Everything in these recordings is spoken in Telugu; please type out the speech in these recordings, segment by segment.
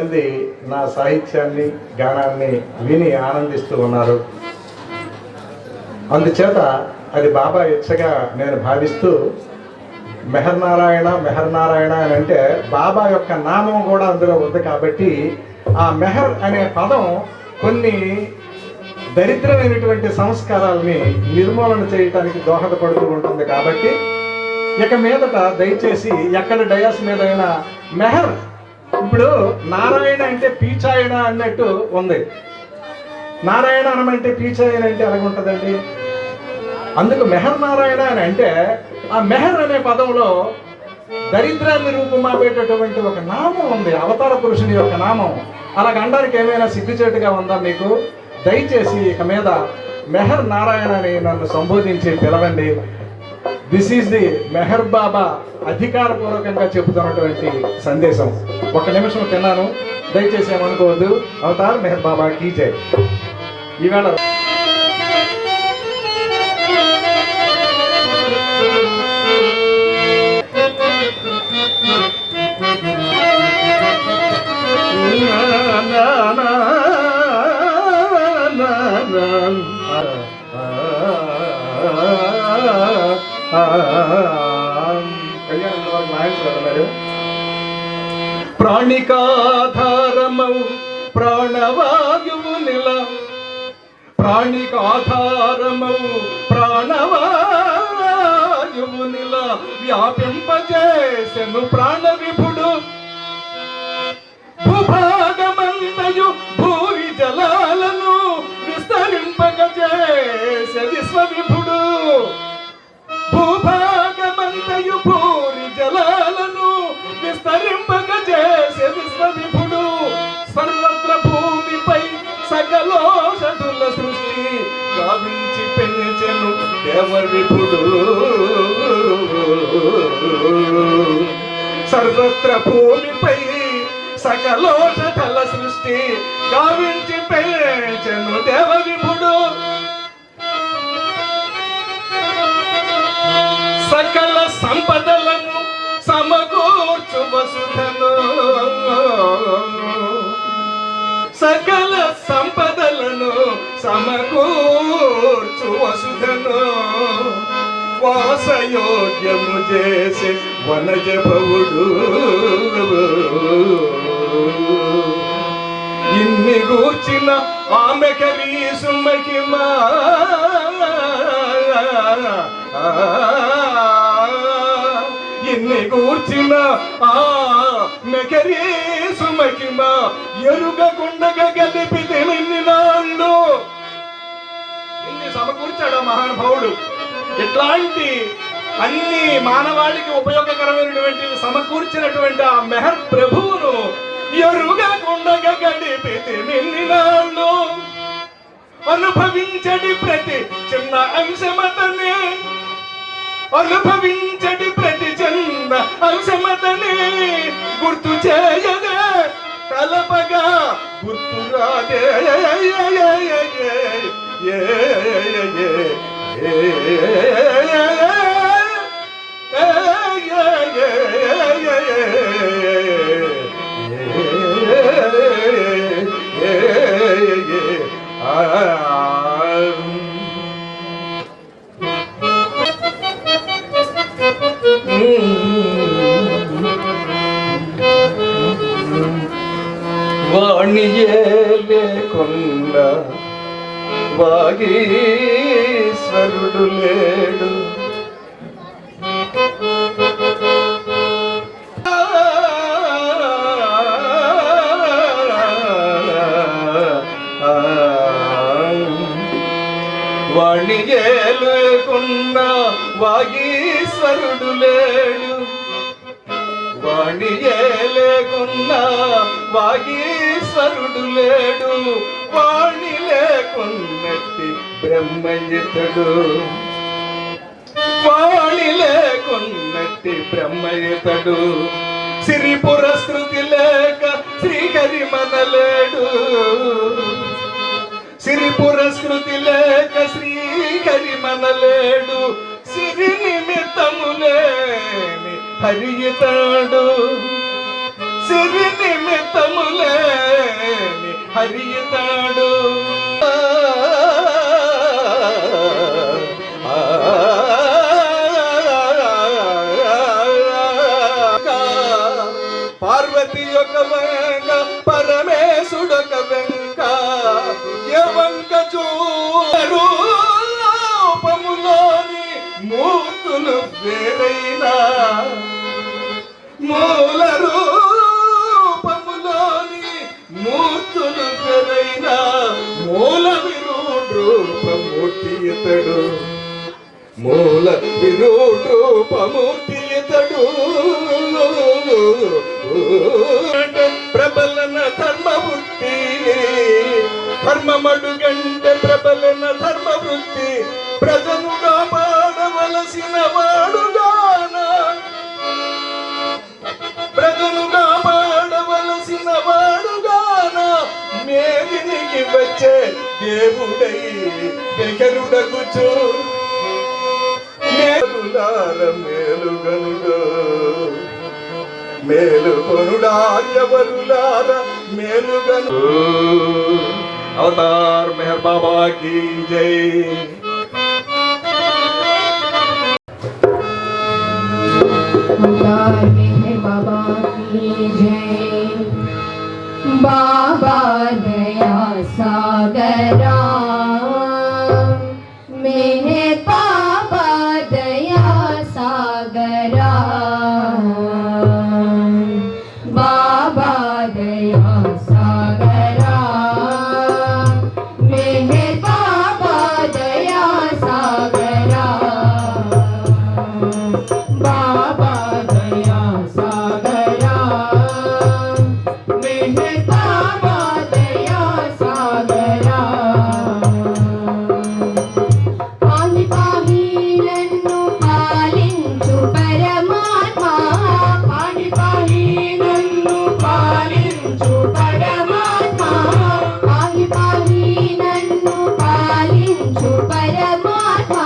మంది నా సాహిత్యాన్ని గానాన్ని విని ఆనందిస్తూ ఉన్నారు. అందుచేత అది బాబా ఇచ్చగా నేను భావిస్తూ మెహర్ నారాయణ అని అంటే బాబా యొక్క నామం కూడా అందులో ఉంది కాబట్టి ఆ మెహర్ అనే పదం కొన్ని దరిద్రమైనటువంటి సంస్కారాలని నిర్మూలన చేయటానికి దోహదపడుతూ ఉంటుంది. కాబట్టి ఇక మీదట దయచేసి ఎక్కడ డయాస్ మీద అయినా మెహర్, ఇప్పుడు నారాయణ అంటే పీచాయన అన్నట్టు ఉంది. నారాయణ అనమంటే పీచాయన అంటే ఎలాగుంటుందండి? అందుకు మెహర్ నారాయణ అని అంటే ఆ మెహర్ అనే పదంలో దరిద్రాన్ని రూపుమాపేటటువంటి ఒక నామం ఉంది, అవతార పురుషుని యొక్క నామం. అలాగ అనడానికి ఏమైనా సిగ్గుచేటుగా ఉందా మీకు? దయచేసి ఇక మీద మెహర్ నారాయణ అని నన్ను సంబోధించి పిలవండి. దిస్ ఈజ్ ది మెహర్ బాబా అధికారపూర్వకంగా చెబుతున్నటువంటి సందేశం. ఒక నిమిషం తిన్నాను, దయచేసి ఏమనుకోవద్దు. అవతార్ మెహర్ బాబా కీ జై. ఈవేళ ప్రాణికాధారమౌ ప్రాణవాయువు నిల, ప్రాణికాధారమౌ ప్రాణవాయువు నిల వ్యాపింపజేసెను ప్రాణ విభుడు. భూభాగమంతయు భూరి జలాలను విస్తరింపగజేసె విశ్వవిభుడు. భూభాగమంతయు భూరి జలాలను విస్తరింపగజేసె విశ్వవిభుడు. సర్వత్ర భూమిపై సకలోషధుల సృష్టి గావించి పెంచెను దేవవిభుడు. సర్వత్ర భూమిపై సకలోషధుల సృష్టి గావించి పెంచెను దేవవిభుడు. సకల సంపదలను సమకూర్చు వసుధను, సకల సంపదలను సమకూర్చు వసుధను. వాసయోగ్యము చేసే వనజభవుడు. ఇన్ని గూర్చిన ఆమె కరీసు మహిమా, ఇన్ని గూర్చిన ఆ మెకరీసు మహిమ ఎరుగకుండగా గలిపితే నిన్ని నాళ్ళు. ఇన్ని సమకూర్చాడు మహానుభావుడు. ఇట్లాంటి అన్ని మానవాళికి ఉపయోగకరమైనటువంటి సమకూర్చినటువంటి ఆ మెహర్ ప్రభువును ఎరుగకుండగా గలిపితే నిన్ని నాళ్ళు. అనుభవించడి ప్రతి చిన్న అంశమతనే, అనుభవించడి ప్రతి చిన్న అంశమతనే గుర్తు చేయదే తలపగా గుర్తు రాదే. వాణియే లేకుండా వాగీశ్వరుడు లేడు. వాణియే లేకుండా వాగీశ్వరుడు లేడు. వాణియే లేకున్నా వాగీశ్వరుడు లేడు. వాణి లేకున్నట్టి బ్రహ్మయితడు. వాణి లేకున్నట్టి బ్రహ్మయితడు. సిరి పురస్కృతి లేక శ్రీహరి మనలేడు. సిరి పురస్కృతి లేక శ్రీహరి మనలేడు. సిరి నిమిత్తములేని హరి ఇతడు. సిరి నిమిత్తములేని గణితములేని హరియుతాడు పార్వతి ఒక వెంక పరమేశుడొక వెంక ఎవంక రూపములోని మూర్తులు వేరైనా మూల రూపములోని మూర్తులు వేరైనా మూల విరూఢ రూపమూర్తి ఇతడు మూల విరూఢ రూపమూర్తి ఇతడు ప్రబలన ధర్మవృత్తి ధర్మమడుగంటే ప్రబలన ధర్మవృత్తి ప్రజనుగా పాడవలసిన వాడుగాన ప్రజనుగా పాడవలసిన వాడుగాన మేదినికి వచ్చే దేవుడై వెగరుడగుచు మేలుగనుడు మేలు కొనుడార్యవరులార మేలుగను అవతార్ మెహర్ బాబా की जय अवतार मेहर बाबा की जय बाबा दया सागरा मेहर बाबा दया सागरा बाबा दया सागरा मेहर बाबा दया सागरा बाबा दया सागरा मेहर बाबा दया सागरा पाहि पाहि नन्नु पालिंचु परमात्मा पाहि पाहि नन्नु पालिंचु परमात्मा पाहि पाहि नन्नु पालिंचु परमात्मा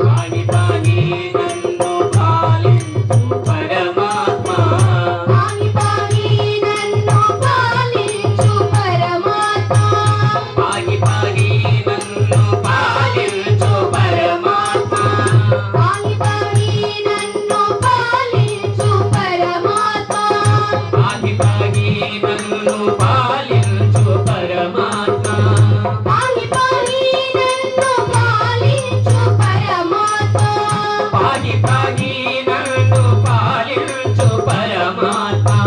पाहि पाहि नन्नु पालिंचु परमात्मा पाहि पाहि नन्नु पालिंचु परमात्मा पाहि पाहि नन्नु पालिंचु परमात्मा पाहि पाहि नन्नु पालिंचु परमात्मा पाहि पाहि नन्नु पालिंचु परमात्मा पाहि पाहि नन्नु पालिंचु परमात्मा पाहि पाहि नन्नु पालिंचु परमात्मा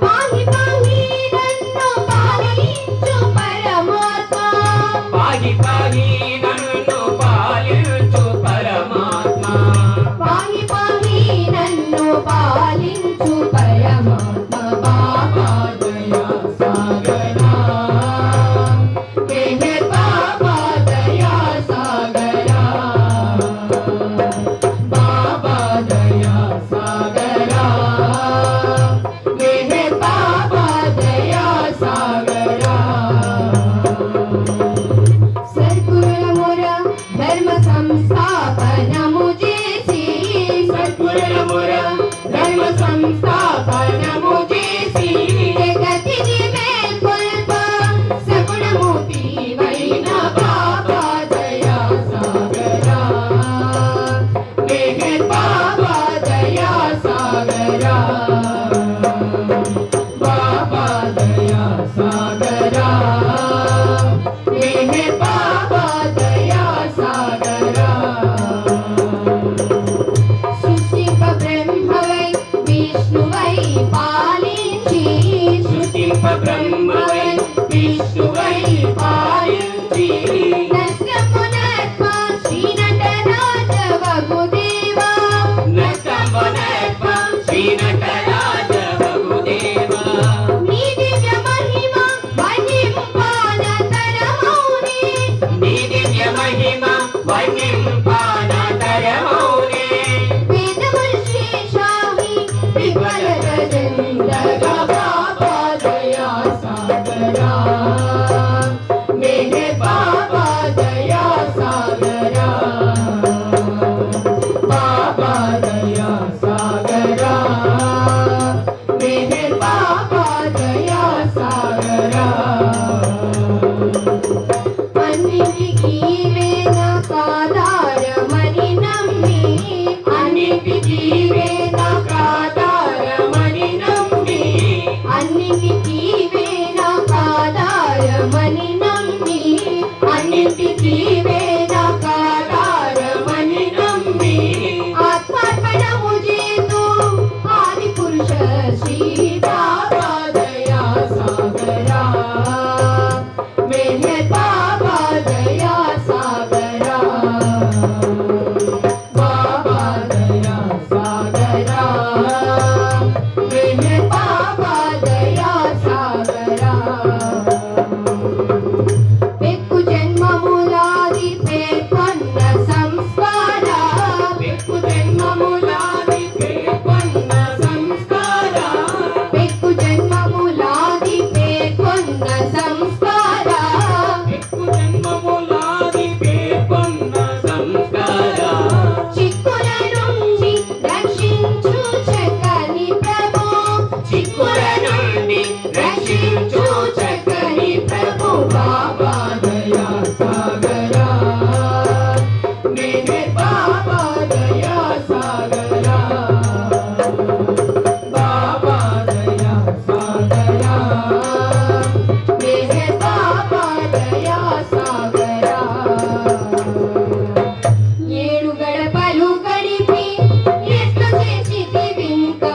पाहि पाहि नन्नु पालिंचु परमात्मा पाहि पाहि नन्नु पालिंचु परमात्मा पाहि पाहि नन्नु पालिंचु परमात्मा बाबा दया सागरा मेहर बाबा दया सागरा बाबा दया सागरा मेहर बाबा दया सागरा सद्गुरुमुर धर्म संस्थापनमु చేసి సద్గురుముర ధర్మ సంస్థాపనము చేసి జగతికి మేల్కొల్ప సగుణమూర్తి వైన బాబా దయా సాగరా మెహర్ బాబా దయా సాగరా బాబా దయా సాగరా मेहर बाबा दया सागरा सृष्टि ब्रह्म वै विष्णु वै पालिंची सृष्टि ब्रह्म वै विष्णु वै पालिंची नष्टमुनत्व श्री नटराज वगुदेवा नष्टमुनत्व श्री नटराज वगुदेवा नी दिव्य महिमा वहिंपान तरमौने नी दिव्य महिमा वहिंपान तरमौने वेदमुल शेषाहि विफल रजंदगा बाबा दया सागरा मेहर बाबा दया सागरा बाबा दया सागरा मेहर बाबा दया అన్నిటికీ వేదకాధారమని నమ్మి అన్నిటికీ వేదకాధారమని నమ్మి అన్నిటికీ వేదకాధారమని నమ్మి అన్నిటికీ వేదకాధారమని నమ్మి ఆత్మార్పణము చేతు ఆది పురుష శ్రీ బాబా దయా సాగరా मेरे बाबा दया सागरा बाबा दया सागरा मेरे बाबा दया सागरा పెక్కు జన్మములాది పేర్కొన్న సంస్కార పెక్కు జన్మములాది పేర్కొన్న సంస్కార పెక్కు జన్మములాది పేర్కొన్న సంస్కార చిక్కుల నుండి రక్షించు చక్కని ప్రభు చిక్కుల నుండి రక్షించు చక్కని ప్రభు బాబా దయా సాగరా మేరే బాబా దయా సాగరా బాబా దయా సాగరా మేరే బాబా దయా సాగరా ఏడు గడపలు గడిపి ఎట్లు చేసితివింక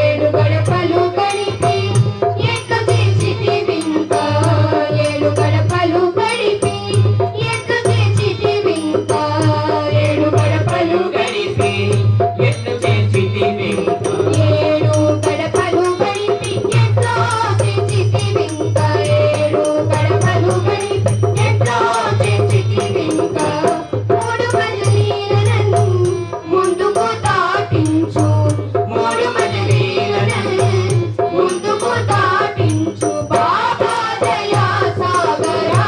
ఏడు గడపలు గడిపి ఎట్లు చేసితివింక ఏడు గడపలు గడిపి ఎట్లు చేసితివింక ఏడు గడపలు గడిపి ఎట్లు చేసితివింక ఏడు గడపలు గడిపి ఎట్లో చేసితివింక ఏడు గడపలు గడిపి ఎట్లో చేసితివింక మూడు మజిలీలను ముందుకు దాటించు మూడు మజిలీలను ముందుకు దాటించు బాబా దయా సాగరా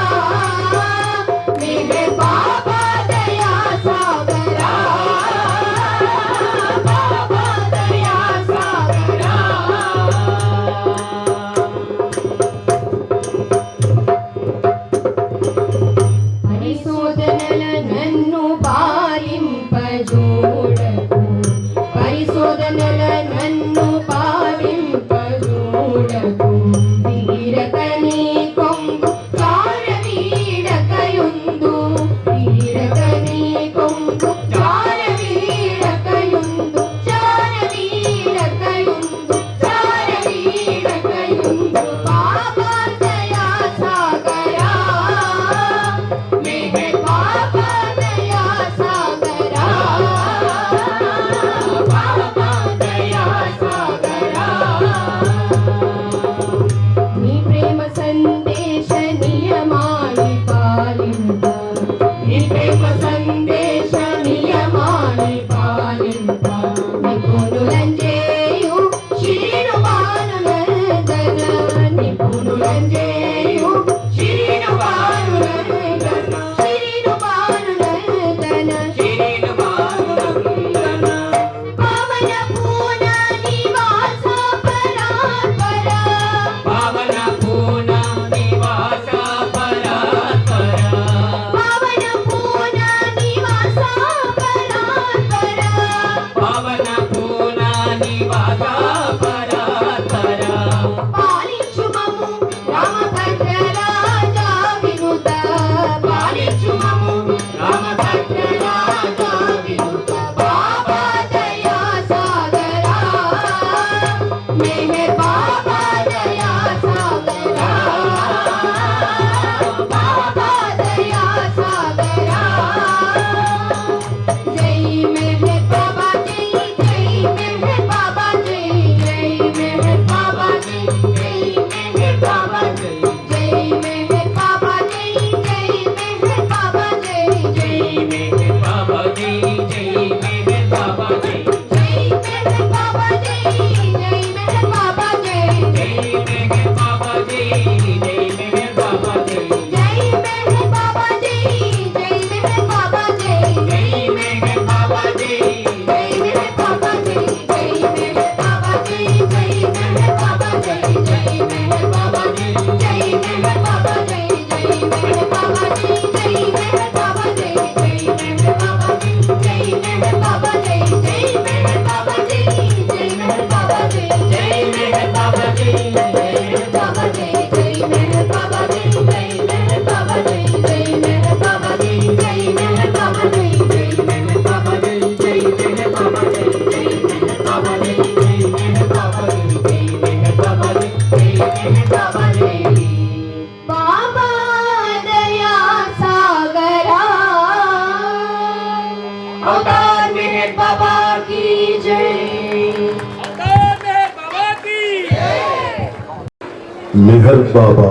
మెహర్ బాబా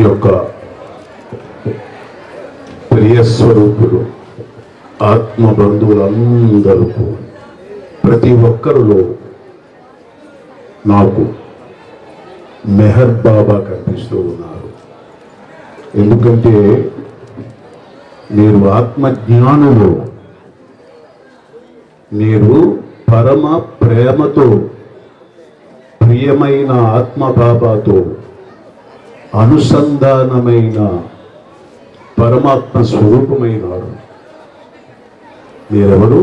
యొక్క ప్రియస్వరూపులు ఆత్మ బంధువులందరూ ప్రతి ఒక్కరిలో నాకు మెహర్ బాబా కనిపిస్తూ ఉన్నారు. ఎందుకంటే మీరు ఆత్మజ్ఞానులు, మీరు పరమ ప్రేమతో ప్రియమైన ఆత్మ బాబాతో అనుసంధానమైన పరమాత్మ స్వరూపమైనారు. మీరెవరు?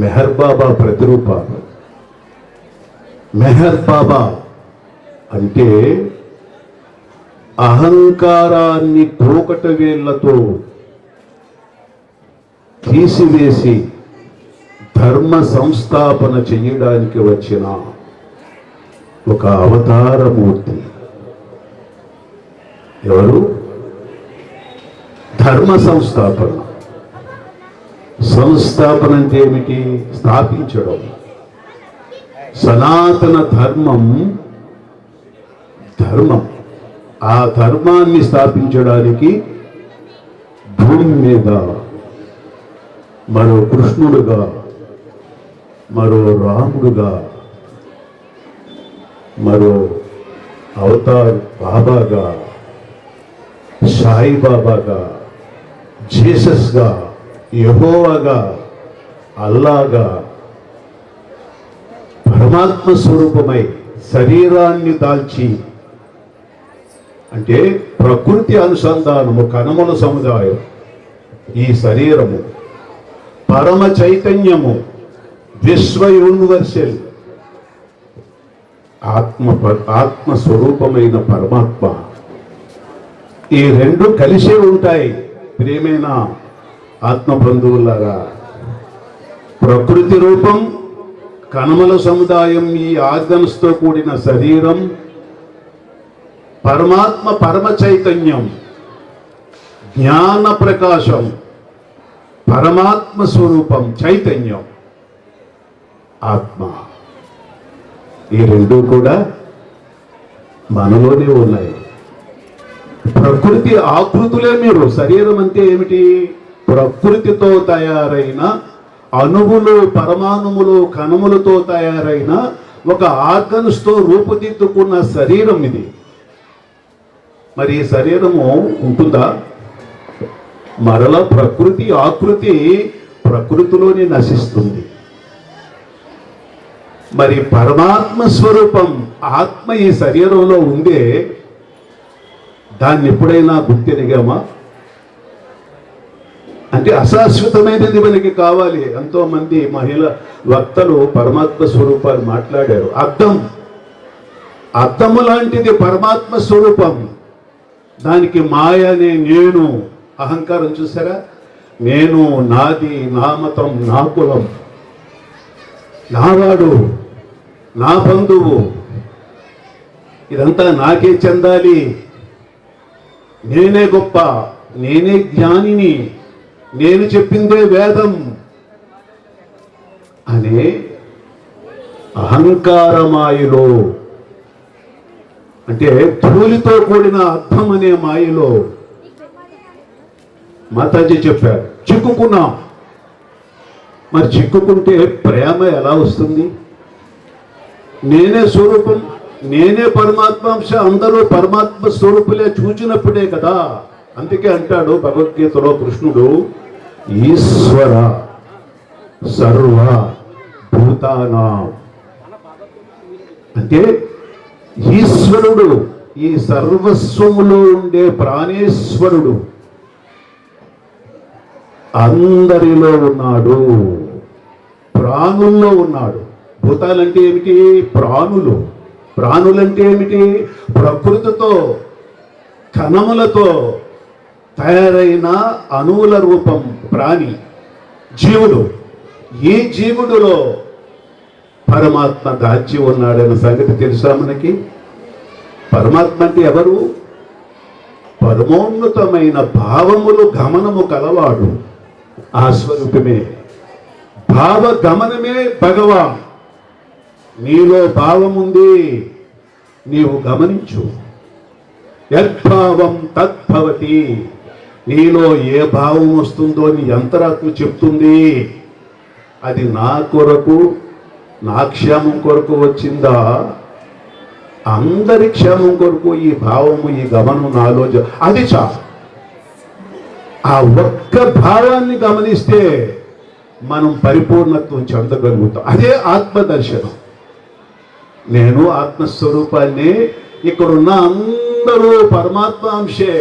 మెహర్ బాబా ప్రతిరూపాలు. మెహర్ బాబా అంటే అహంకారాన్ని కోకట వేళ్లతో తీసివేసి ధర్మ సంస్థాపన చేయడానికి వచ్చిన ఒక అవతారమూర్తి. ఎవరు? ధర్మ సంస్థాపన. సంస్థాపన అంటే ఏమిటి? స్థాపించడం. సనాతన ధర్మం ఆ ధర్మాన్ని స్థాపించడానికి భూమి మీద మరో కృష్ణుడుగా, మరో రాముడుగా, మరో అవతార్ బాబాగా, సాయిబాబాగా, జీసస్గా, యెహోవాగా, అల్లాగా పరమాత్మ స్వరూపమై శరీరాన్ని దాల్చి, అంటే ప్రకృతి అనుసంధానము, కణముల సముదాయం, ఈ శరీరము పరమ చైతన్యము, విశ్వ యూనివర్సల్ ఆత్మ స్వరూపమైన పరమాత్మ. ఈ రెండు కలిసే ఉంటాయి. ప్రియమైన ఆత్మ బంధువులారా, ప్రకృతి రూపం, కణముల సముదాయం, ఈ ఆర్గన్స్ తో కూడిన శరీరం, పరమాత్మ పరమ చైతన్యం, జ్ఞాన ప్రకాశం, పరమాత్మ స్వరూపం, చైతన్యం, ఆత్మ. ఈ రెండు కూడా మనలోనే ఉన్నాయి. ప్రకృతి ఆకృతులే మీరు. శరీరం అంటే ఏమిటి? ప్రకృతితో తయారైన అణువులు, పరమాణువులు, కణములతో తయారైన ఒక ఆర్గన్స్ తో రూపుదిద్దుకున్న శరీరం ఇది. మరి ఈ శరీరము ఉంటుందా? మరల ప్రకృతి ఆకృతి ప్రకృతిలోనే నశిస్తుంది. మరి పరమాత్మ స్వరూపం ఆత్మ ఈ శరీరంలో ఉండే దాన్ని ఎప్పుడైనా గుర్తెరిగామా? అంటే అశాశ్వతమైనది మనకి కావాలి. ఎంతో మంది మహిళ వక్తలు పరమాత్మ స్వరూపాలు మాట్లాడారు. అద్దము లాంటిది పరమాత్మ స్వరూపం. దానికి మాయ అనే నేను, అహంకారం చూసారా? నేను, నాది, నా మతం, నా కులం, నావాడు, నా బంధువు, ఇదంతా నాకే చెందాలి, నేనే గొప్ప, నేనే జ్ఞానిని, నేను చెప్పిందే వేదం అనే అహంకారమాయలో, అంటే ధూళితో కూడిన అర్థం అనే మాయలో మాతాజీ చెప్పారు, చిక్కుకున్నాం. మరి చిక్కుకుంటే ప్రేమ ఎలా వస్తుంది? నేనే స్వరూపం, నేనే పరమాత్మాంశ, అందరూ పరమాత్మ స్వరూపులే చూచినప్పుడే కదా. అందుకే అంటాడు భగవద్గీతలో కృష్ణుడు, ఈశ్వర సర్వ భూతానాం. అంటే ఈశ్వరుడు ఈ సర్వస్వములో ఉండే ప్రాణేశ్వరుడు అందరిలో ఉన్నాడు, ప్రాణుల్లో ఉన్నాడు. భూతాలంటే ఏమిటి? ప్రాణులు. ప్రాణులంటే ఏమిటి? ప్రకృతితో, కణములతో తయారైన అణువుల రూపం ప్రాణి, జీవుడు. ఈ జీవుడులో పరమాత్మ దాచి ఉన్నాడన్న సంగతి తెలుసా మనకి? పరమాత్మ అంటే ఎవరు? పరమోన్నతమైన భావములు గమనము కలవాడు, ఆ స్వరూపమే. భావ గమనమే భగవాన్. నీలో భావం ఉంది, నీవు గమనించు. యద్భావం తద్భవతి. నీలో ఏ భావం వస్తుందో నీ అంతరాత్మ చెప్తుంది. అది నా కొరకు, నా క్షేమం కొరకు వచ్చిందా, అందరి క్షేమం కొరకు ఈ భావము, ఈ గమనం నాలో అది చాలు. ఆ ఒక్క భావాన్ని గమనిస్తే మనం పరిపూర్ణత్వం చెందగలుగుతాం. అదే ఆత్మదర్శనం. నేను ఆత్మస్వరూపాన్ని, ఇక్కడున్న అందరూ పరమాత్మాంశే,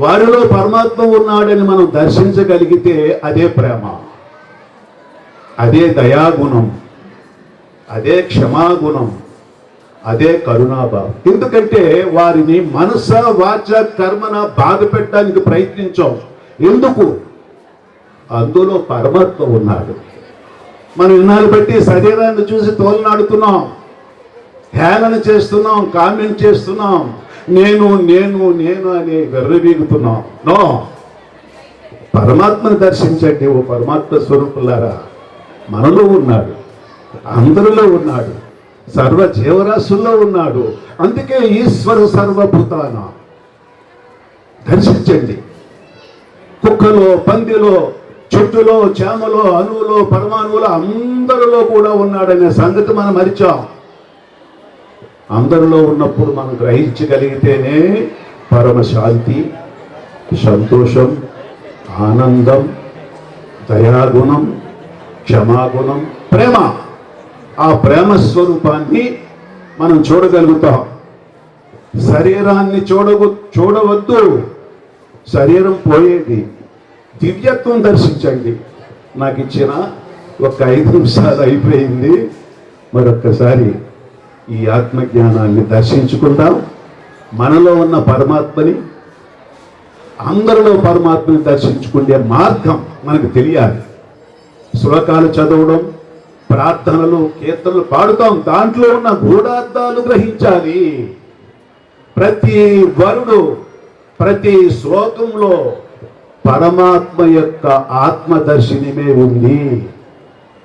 వారిలో పరమాత్మ ఉన్నాడని మనం దర్శించగలిగితే అదే ప్రేమ, అదే దయాగుణం, అదే క్షమాగుణం, అదే కరుణాభావం. ఎందుకంటే వారిని మనస వాచ కర్మన బాధ పెట్టడానికి ప్రయత్నించాం. ఎందుకు? అందులో పరమాత్మ ఉన్నాడు. మనం ఇన్నాళ్ళు బట్టి శరీరాన్ని చూసి తోలనాడుతున్నాం, హేళన చేస్తున్నాం, కామెంట్ చేస్తున్నాం, నేను నేను నేను అని వెర్రవీగుతున్నాం. నో, పరమాత్మను దర్శించండి. ఓ పరమాత్మ స్వరూపులారా, మనలో ఉన్నాడు, అందరిలో ఉన్నాడు, సర్వ జీవరాశుల్లో ఉన్నాడు. అందుకే ఈశ్వర సర్వభూతాన దర్శించండి. కుక్కలో, పందిలో, చెట్టులో, చేమలో, అణువులో, పరమాణువులో అందరిలో కూడా ఉన్నాడనే సంగతి మనం మరిచాం. అందరిలో ఉన్నప్పుడు మనం గ్రహించగలిగితేనే పరమశాంతి, సంతోషం, ఆనందం, దయాగుణం, క్షమాగుణం, ప్రేమ, ఆ ప్రేమ స్వరూపాన్ని మనం చూడగలుగుతాం. శరీరాన్ని చూడవద్దు, శరీరం పోయేది. దివ్యత్వం దర్శించండి. నాకు ఇచ్చిన ఒక 5 నిమిషాలు అయిపోయింది. మరొక్కసారి ఈ ఆత్మజ్ఞానాన్ని దర్శించుకుందాం. మనలో ఉన్న పరమాత్మని, అందరిలో పరమాత్మని దర్శించుకునే మార్గం మనకు తెలియాలి. శ్లోకాలు చదవడం, ప్రార్థనలు, కీర్తనలు పాడుతాం, దాంట్లో ఉన్న గూఢార్థాలు గ్రహించాలి. ప్రతి వరుడు, ప్రతి శ్లోకంలో పరమాత్మ యొక్క ఆత్మదర్శనమే ఉంది.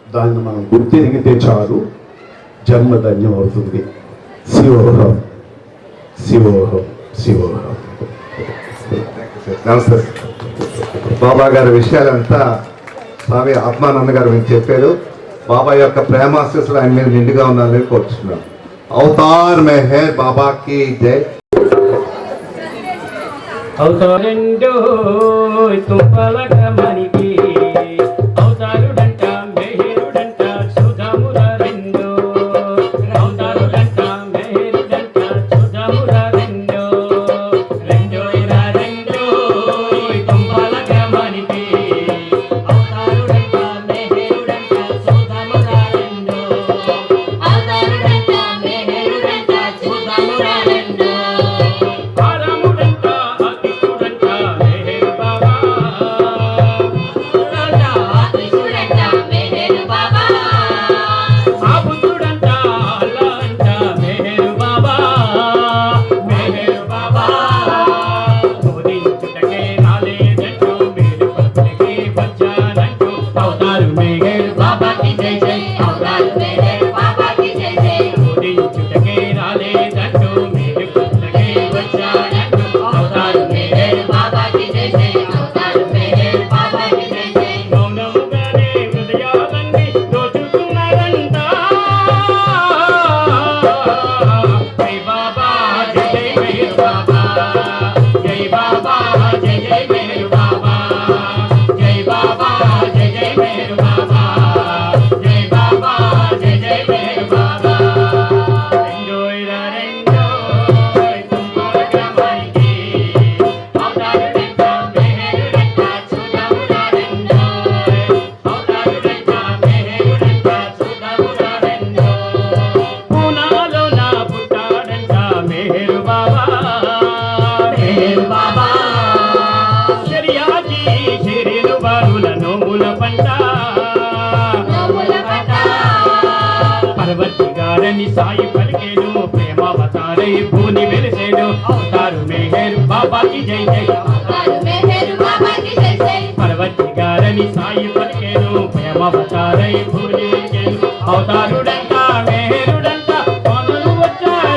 దాన్ని మనం గుర్తెరిగితే చాలు, జన్మధన్యం అవుతుంది. శివోహం శివోహం శివోహం. నమస్తే. బాబా గారి విషయాలంతా స్వామి ఆత్మానంద గారు మీకు చెప్పారు. బాబా యొక్క ప్రేమాశీస్సులు ఆయన మీద నిండుగా ఉండాలని కోరుచున్నాను. అవతార్ మెహర్ బాబాకి జై. అవతారండో తుప్పలక మనికి, అవతారుడంట మెహరుడంట సుధముర రెండో, అవతారుడంట మెహరుడంట సుధముర రెండో, రెండో ఇరా రెండో తుప్పలక మనికి, అవతారుడంట మెహరుడంట సుధముర రెండో, అవతారుడంట మెహరుడంట సుధముర రెండో, పరముడంట అతిశుడంట మెహరు బాబా, త్రిశూలంట మెహరు బాబా, ఆబుద్ధుడంట అల్లా అంట మెహరు బాబా, మెహరు బాబా, బోధించుటకే రాలేదంటూ మీరు పలుకులకి వచ్చారంటూ, అవతారు మెహరు బాబాకి జై జై, అవతారు మెహరు బాబాకి జై జై, బోధించుటకే రాలేదంటూ మీరు పలుకులకి వచ్చారంటూ, అవతారు మెహరు బాబాకి జై జై, అవతారు మెహరు బాబాకి జై జై, మౌనముగానే హృదయాలన్నీ దోచుకున్నారంట. జై బాబా జై జై మెహరు బాబా, జై బాబా జై జై మెహరు బాబా, జై బాబా జై జై మెహరు బాబా, జై బాబా జై జై మెహరు బాబా. రెండో ఇరా రెండో తుమ్మల గ్రామానికి, అవతారుడంట మెహరుడంట సుధముర రెండో, అవతారుడంట మెహరుడంట సుధముర రెండో, పూనాలో నా పుట్టాడంట మెహరు బాబా, మెహరు బాబా, షరియాజీ షిరిను బారుల నోముల పంట, నవ్వుల పట్ట, పర్వతి గారని సాయి పలికేడు, ప్రేమావతారై భూని వెలిసేడు, అవతారు మెహరు బాబాకి జై జై, అవతారు మెహరు బాబాకి జై జై, పర్వతి గారని సాయి పలికేడు, ప్రేమావతారై భూని వెలిసేడు, అవతారుడంట మెహరుడంట పనులు వచ్చారు.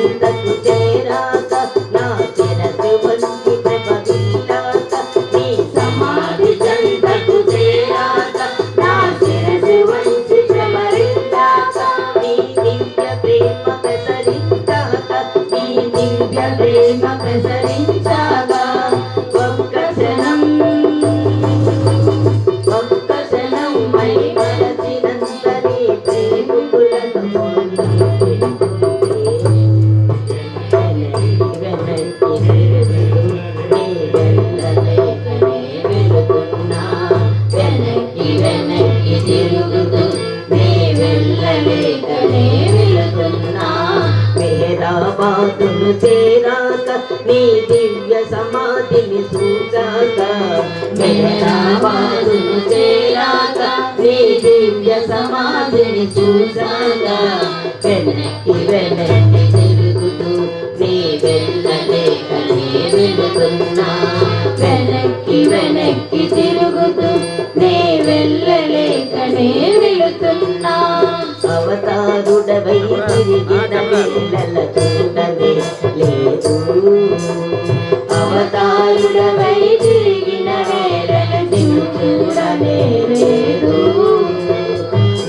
చెంతకు చేరాక నా శిరసు వంచి ప్రభవిల్లాక నీ సమాధి చెంతకు చేరాక నా శిరసు వంచి ప్రభవిల్లాక నీ దివ్య ప్రేమ ప్రసరించాక నీ దివ్య ప్రేమ ప్రసరించాక ఒక్క క్షణం మై మరచినంత నీ ప్రేమికులను వెనక్కి తిరుగుతూ నీ వెళ్ళలేకనే వెళుతున్నా మేరాబాదును చేరాక నీ దివ్య సమాధిని చూశాక మేరాబాదును చేరాక నీ దివ్య సమాధిని చూశాక వెనక్కి తిరుగుతూ నీ వెళ్ళలేకనే వెళుతున్నా వెనక్కి తిరుగుతూ నీ వెళ్ళలేకనే వెళుతున్నా అవతారుడవై తిరిగిన వేళల చూడవే లేదు అవతారుడవై తిరిగిన వేళల నిన్ను చూడనే లేదు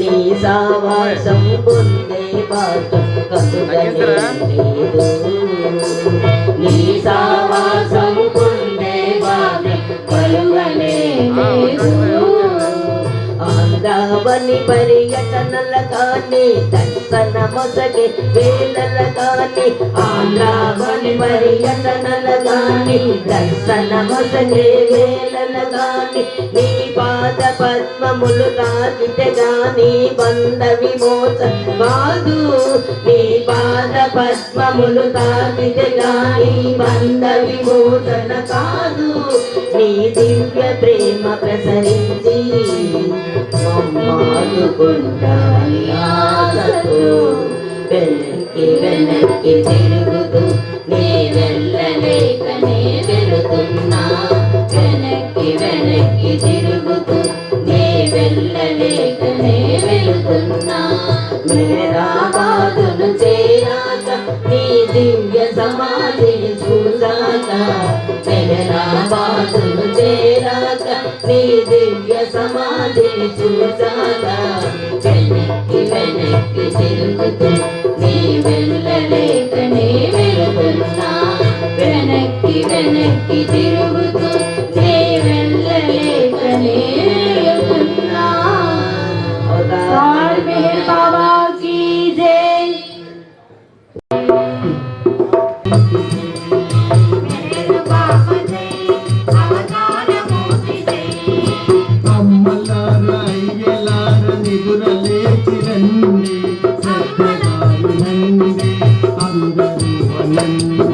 నీ సావాసం పొందే భాగ్యం కలుగనే లేదు నీ సావాసం పొందే భాగ్యం కలుగనే లేదు ఆంధ్రావని పర్యటనల కానీ దర్శన మొసగే వేళల కానీ ఆంధ్రావని పర్యటనల కానీ దర్శన మొసగే వేళల కానీ నీ పాద పద్మములు తాకితే గాని బంధ విమోచన కాదు నీ పాద పద్మములు తాకితే గాని బంధ విమోచన కాదు నీ దివ్య ప్రేమ ప్రసరించి మమ్మాదుకుంటాని ఆశతో వెనక్కి తిరుగుతూ నీ వెళ్ళలేకనే వెళుతున్నా వెనక్కి తిరుగుతూ నీ వెళ్ళలేకనే వెళుతున్నా మేరాబాదును చేరాక నీ దివ్య సమాధిని చూశాక మేరాబాదును చేరాక నీ దివ్య సమాధిని చూశాక వెనక్కి తిరుగుతూ నీ వెళ్ళలేకనే వెళుతున్నా వెనక్కి తిరుగుతూ నీ వెళ్ళలేకనే వెళుతున్నా బాబా की जय అమ్మలార అయ్యలార నిదురలేచి రండి శ్రద్ధగారు నండి అందరూ అనండి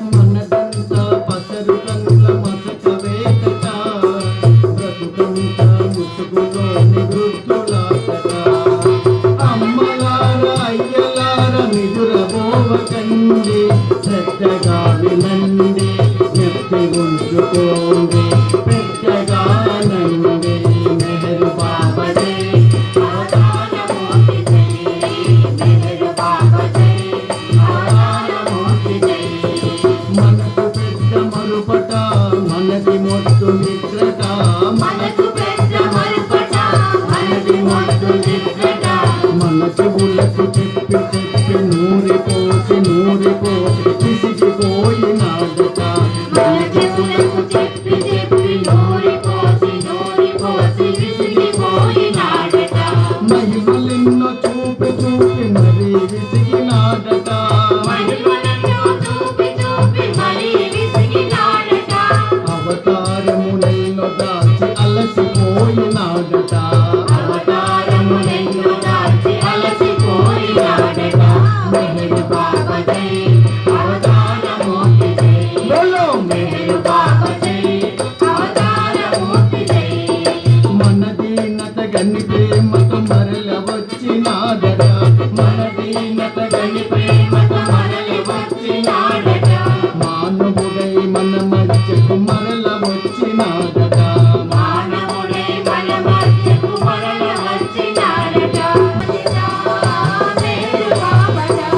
మనదంతా పసరు కండ్ల మసక వేకట బ్రతుకంతా ముసుగులోని వృద్ధులాటట అమ్మలార అయ్యలార నిదురబోవకండి శ్రద్ధగా వినండి నెప్పి ఉంచుకోండి పెద్దగా నండి మెహరు బాబడే మనకు పెద్ద మరుపట మనది మొట్టు నిద్రట మనకు పెద్ద మరుపట మనది మొట్టు నిద్రట మన చెవులకు చెప్పి నూరిపోసి పిసిగిపోయినాడట మన చెవులకు చెప్పి అలసిపోయినాడట అవతారములెన్నో దాల్చి అలసిపోయినాడట. మెహరు బాబా జై, అవతారమూర్తి జై. బోలో మెహరు బాబా జై, అవతారమూర్తి జై. మన దీనత గని ప్రేమతో మరల వచ్చినాడట మన దీనత గని ప్రేమతో మనలి వచ్చినాడట. మానవుడై మన మధ్యకు మరల వచ్చినాడట మానవుడై మన మధ్యకు మరల వచ్చినాడట. మెహరు బాబా జై.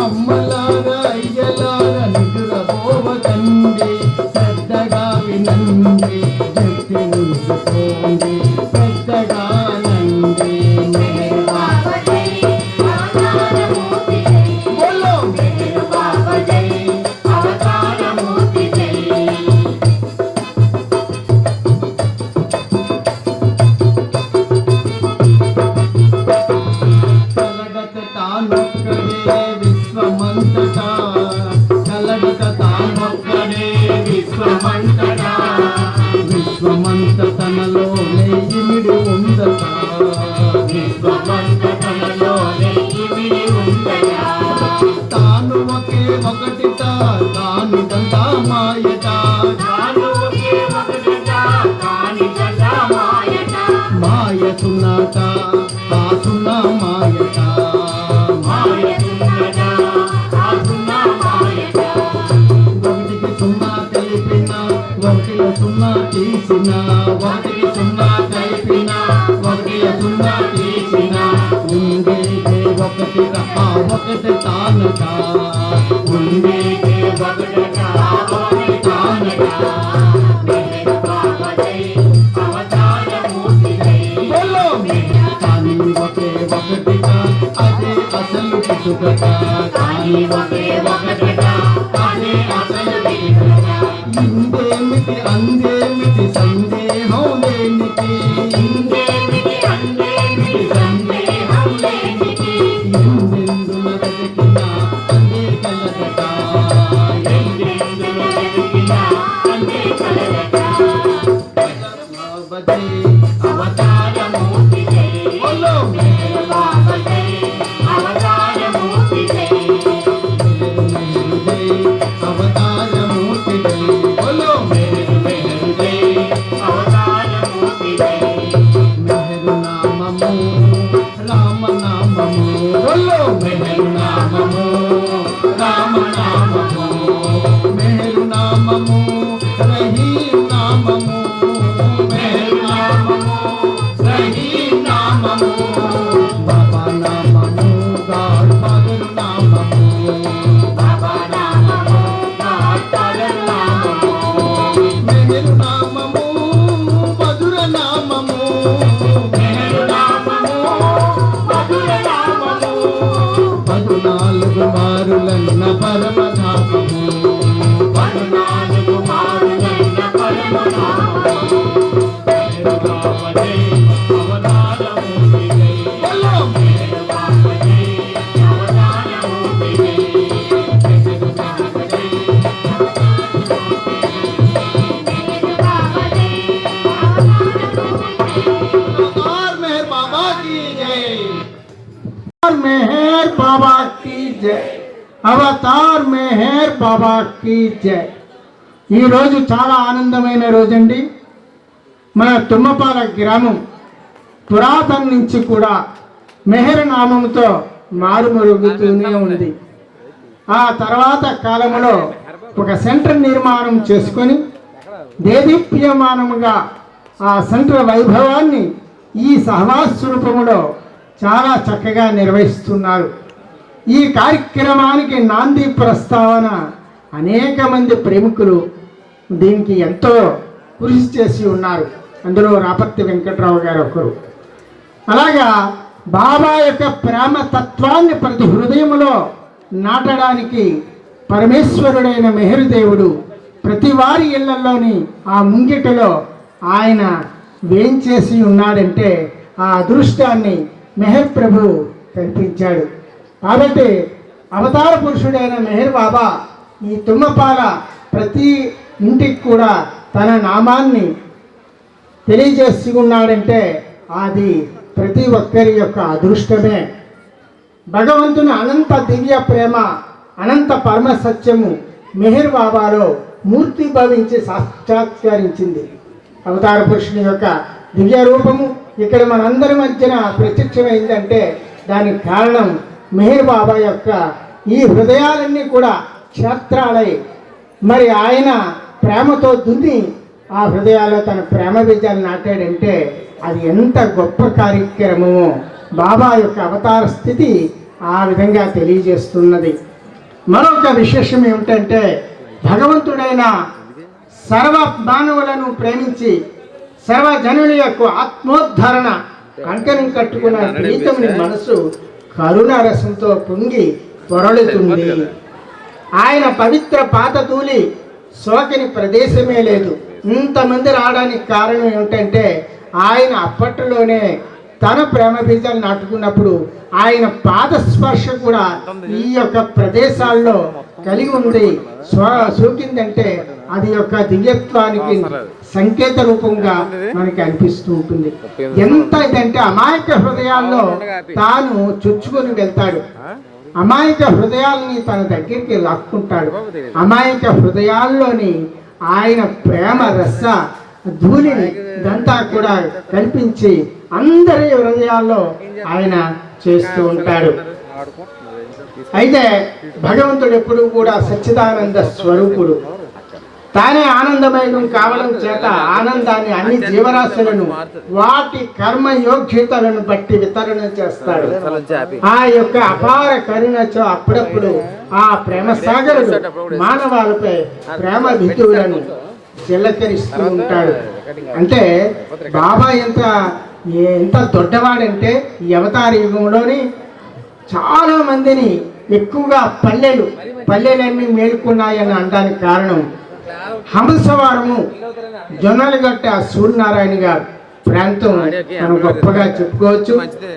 అమ్మలారా అయ్యలార నిద్రపోవకండి శ్రద్ధగా వినండి శక్తి ఉంచుకోండి పెద్దగా నండి మెహరు బాబా జై, అవతారమూర్తి జై. బోలో మెహరు బాబా జై, అవతారమూర్తి జై. కలగత తానొక్కడే విశ్వమంతటా కలగత తానొక్కడే విశ్వమంతటా విశ్వమంత తనలో ఇమిడి ఉందట విశ్వమంత తనలోనే ఇమిడి ఉందట. తాను ఒకే ఒకటిట తానిదంతా మాయట తాను ఒకే ఒకటిట, కానిదంతా మాయట. మాయసున్నట ఆ సున్నా మాయట మాయసున్నట, ఆ సున్నా మాయట. ఒకటికి సున్నా కలిపిన ఒకటిలో సున్నా తీసిన ఒకటికి సున్నా కలిపిన ఒకటిలో సున్నా తీసిన ఉండేదే ఒకటి ఆ ఒకటి తానట ఉండేదే ఒకటట, ఒకటి తానట. మెహరు బాబా జై, అవతారమూర్తి జై. బోలో కానీ ఒకే ఒకటిగా అదే అసలు పిటుకట కానీ ఒకే ఒకటట, అదే అసలు విలువట. ఇందేమిటి అందేమిటి సందేహం లేనికి ఇందేమిటి అందేమిటి సందేహం లేనికి. ఎందెందున వెతికినా అందే కలగట ఎందెందున వెతికినా అందే కలగట. బజే అవతారమూర్తి జై. బోలో మెహరు బాబా జై, అవతారమూర్తి జై. మెహరు జై అవతారమూర్తి జై బోలో మెహరు మెహరు జై, అవతారమూర్తి జై. మెహరు నామము రామనామము బోలో మెహరు నామము రామనామము మెహరు నామము రహీం నామము మెహరు నామము రహీం నామము బాబా నామము గాడ్ ఫాదర్ నామము బాబా నామము, గాడ్ఫాదర్ నామము. మెహరు నామము మధుర నామము మెహరు నామము, మధుర నామము. 14 మారులన్న పరమధామము 14 మారులైన పరమనామము. మెహరు బాబా జై అవతారమూర్తి జై బోలో మెహరు బాబా జై, అవతారమూర్తి జై. మెహరు బాబా జై మెహరు బాబా జై, అవతారమూర్తి జై. अवतार मेहर बाबा की जय अवतार मेहर बाबा की जय అవతార్ మెహర్ బాబా की जय ఈరోజు చాలా ఆనందమైన రోజండి. మన తుమ్మపాల గ్రామం పురాతన నుంచి కూడా మెహర్ నామంతో మారుమరుగుతూనే ఉంది. ఆ తర్వాత కాలంలో ఒక సెంటర్ నిర్మాణం చేసుకొని దేదీప్యమానముగా ఆ సెంటర్ వైభవాన్ని ఈ సహవాస్ రూపంలో చాలా చక్కగా నిర్వహిస్తున్నారు. ఈ కార్యక్రమానికి నాంది ప్రస్తావన అనేక మంది ప్రముఖులు దీనికి ఎంతో కృషి చేసి ఉన్నారు. అందులో రాపర్తి వెంకట్రావు గారు ఒకరు. అలాగా బాబా యొక్క ప్రేమ తత్వాన్ని ప్రతి హృదయంలో నాటడానికి పరమేశ్వరుడైన మెహరుదేవుడు ప్రతి వారి ఇళ్లలోని ఆ ముంగిటలో ఆయన వేంచేసి ఉన్నాడంటే ఆ అదృష్టాన్ని మెహర్ ప్రభు కల్పించాడు. కాబట్టి అవతార పురుషుడైన మెహర్ బాబా ఈ తుమ్మపాల ప్రతి ఇంటికి కూడా తన నామాన్ని తెలియజేసి ఉన్నాడంటే అది ప్రతి ఒక్కరి యొక్క అదృష్టమే. భగవంతుని అనంత దివ్య ప్రేమ, అనంత పరమ సత్యము మెహర్ బాబాలో మూర్తి భవించి సాక్షాత్కరించింది. అవతార పురుషుని యొక్క దివ్య రూపము ఇక్కడ మనందరి మధ్యన ప్రత్యక్షమైందంటే దానికి కారణం మెహర్ బాబా యొక్క ఈ హృదయాలన్నీ కూడా క్షేత్రాలై మరి ఆయన ప్రేమతో దున్ని ఆ హృదయాల్లో తన ప్రేమ బీజాలు నాటాడంటే అది ఎంత గొప్ప కార్యక్రమమో బాబా యొక్క అవతార స్థితి ఆ విధంగా తెలియజేస్తున్నది. మరొక విశేషం ఏమిటంటే భగవంతుడైన సర్వ మానవులను ప్రేమించి సర్వజనుల యొక్క ఆత్మోద్ధరణ కంకణం కట్టుకున్న ప్రీతముని మనసు కరుణారసంతో పొంగి పొరలుతుంది. ఆయన పవిత్ర పాతతూలి సోకని ప్రదేశమే లేదు. ఇంతమంది రావడానికి కారణం ఏమిటంటే ఆయన అప్పట్లోనే తన ప్రేమ బీజాలు నాటుకున్నప్పుడు ఆయన పాదస్పర్శ కూడా ఈ యొక్క ప్రదేశాల్లో కలిగి ఉంది. సోకిందంటే అది యొక్క దివ్యత్వానికి సంకేత రూపంగా మనకి అనిపిస్తూ ఉంటుంది. ఎంత ఇదంటే అమాయక హృదయాల్లో తాను చొచ్చుకొని వెళ్తాడు. అమాయక హృదయాల్ని తన దగ్గరికి లాక్కుంటాడు. అమాయక హృదయాల్లోని ఆయన ప్రేమ రస ధూళిని ఇదంతా కూడా కల్పించి అందరి హృదయాల్లో ఆయన చేస్తూ ఉంటాడు. అయితే భగవంతుడు ఎప్పుడు కూడా సచ్చిదానంద స్వరూపుడు. తానే ఆనందమయం కావడం చేత ఆనందాన్ని అన్ని జీవరాశులను వాటి కర్మ యోగ్యతలను బట్టి వితరణ చేస్తాడు. ఆ యొక్క అపార కరుణతో అప్పుడప్పుడు ఆ ప్రేమ సాగరుడు మానవాళిపై ప్రేమ విధువులను చిల్లకరిస్తూ ఉంటాడు. అంటే బాబా ఎంత దొడ్డవాడంటే ఈ అవతార యుగంలోని చాలా మందిని ఎక్కువగా పల్లెలన్నీ మేలుకున్నాయని అనడానికి కారణం హంసవారము జొన్నలగట్ట సూర్యనారాయణ గారు ప్రాంతం మనం గొప్పగా చెప్పుకోవచ్చు.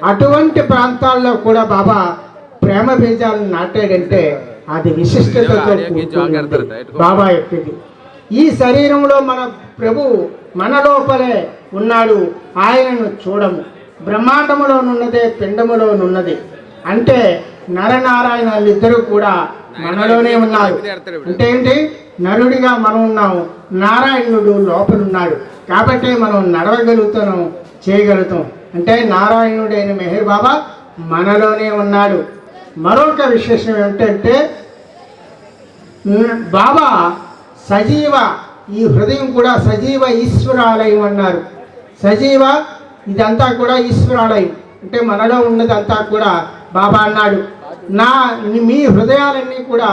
అటువంటి ప్రాంతాల్లో కూడా బాబా ప్రేమ బీజాలను నాటాడంటే అది విశిష్టతతో కూడుకున్నది బాబా యొక్కది. ఈ శరీరంలో మన ప్రభు మన లోపలే ఉన్నాడు. ఆయనను చూడము. బ్రహ్మాండములోనున్నదే పిండములోనున్నది. అంటే నరనారాయణలు ఇద్దరు కూడా మనలోనే ఉన్నారు. అంటే ఏంటి? నరుడిగా మనం ఉన్నాము, నారాయణుడు లోపలున్నాడు. కాబట్టి మనం నడవగలుగుతాం, చేయగలుగుతాం. అంటే నారాయణుడైన మెహర్ బాబా మనలోనే ఉన్నాడు. మరొక విశేషం ఏమిటంటే బాబా సజీవ, ఈ హృదయం కూడా సజీవ ఈశ్వరాలయం అన్నారు. సజీవ ఇదంతా కూడా ఈశ్వరాలయం. అంటే మనలో ఉన్నదంతా కూడా బాబా అన్నాడు మీ హృదయాలన్నీ కూడా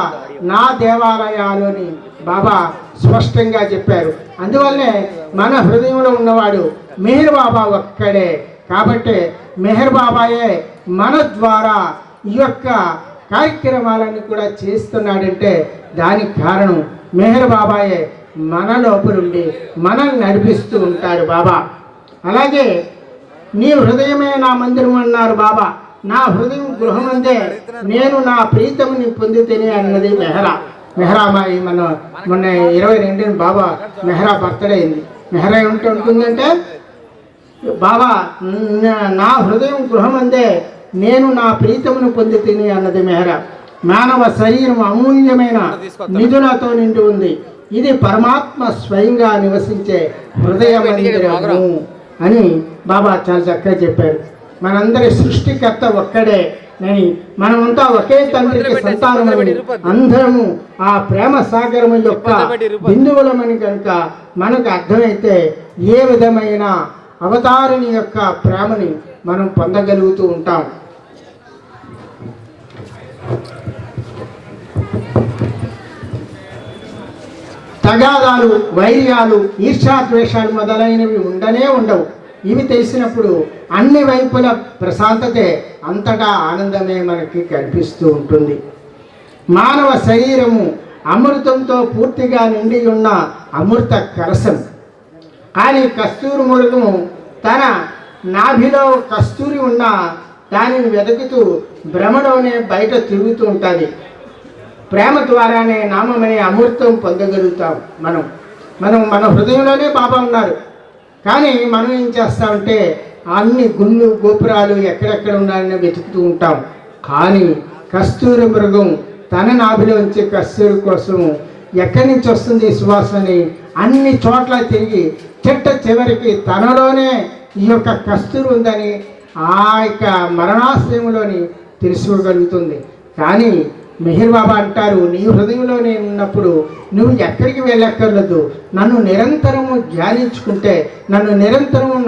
నా దేవాలయాలు అని బాబా స్పష్టంగా చెప్పారు. అందువల్లే మన హృదయంలో ఉన్నవాడు మెహర్ బాబా ఒక్కడే. కాబట్టి మెహర్ బాబాయే మన ద్వారా ఈ యొక్క కార్యక్రమాలన్నీ కూడా చేస్తున్నాడంటే దానికి కారణం మెహర్ బాబాయే మన లోపలుండి మనల్ని నడిపిస్తూ ఉంటాడు బాబా. అలాగే నీ హృదయమే నా మందిరం అన్నారు బాబా. నా హృదయం గృహమందే నేను నా ప్రీతముని పొందితేనే అన్నది మెహరామాయి. మొన్న 22న బాబా మెహరా బర్త్డే అయింది. మెహరా ఏమిటి ఉంటుందంటే బాబా నా హృదయం గృహమందే నేను నా ప్రీతమును పొందితేనే అన్నది మెహరా. మానవ శరీరం అమూల్యమైన నిధులతో నిండి ఉంది. ఇది పరమాత్మ స్వయంగా నివసించే హృదయ మందిరము అని బాబా చాలా చక్కగా చెప్పారు. మనందరి సృష్టికర్త ఒక్కడే అని, మనమంతా ఒకే తండ్రికి సంతానమని, అందరము ఆ ప్రేమ సాగరము యొక్క బిందువులమని కనుక మనకు అర్థమైతే ఏ విధమైన అవతారిని యొక్క ప్రేమని మనం పొందగలుగుతూ ఉంటాం. తగాదాలు, వైర్యాలు, ఈర్ష్యాద్వేషాలు మొదలైనవి ఉండనే ఉండవు. ఇవి తెలిసినప్పుడు అన్ని వైపుల ప్రశాంతతే, అంతటా ఆనందమే మనకి కనిపిస్తూ ఉంటుంది. మానవ శరీరము అమృతంతో పూర్తిగా నిండి ఉన్న అమృత కలశం. కానీ కస్తూరి మృగము తన నాభిలో కస్తూరి ఉన్న దానిని వెతుకుతూ భ్రమలోనే బయట తిరుగుతూ ఉంటుంది. ప్రేమ ద్వారానే నామమనే అమృతం పొందగలుగుతాం. మనం మన హృదయంలోనే బాబా ఉన్నారు. కానీ మనం ఏం చేస్తామంటే అన్ని గుళ్ళు గోపురాలు ఎక్కడెక్కడ ఉన్నాయని వెతుకుతూ ఉంటాం. కానీ కస్తూరి మృగం తన నాభిలోంచి కస్తూరి కోసం ఎక్కడి నుంచి వస్తుంది సువాసనని అన్ని చోట్ల తిరిగి చివరికి తనలోనే ఈ యొక్క కస్తూరి ఉందని ఆ యొక్క మరణాశ్రయంలోని తెలుసుకోగలుగుతుంది. కానీ మెహర్ బాబా అంటారు, నీ హృదయంలో నేను ఉన్నప్పుడు నువ్వు ఎక్కడికి వెళ్ళక్కర్లేదు, నన్ను నిరంతరము ధ్యానించుకుంటే, నన్ను నిరంతరము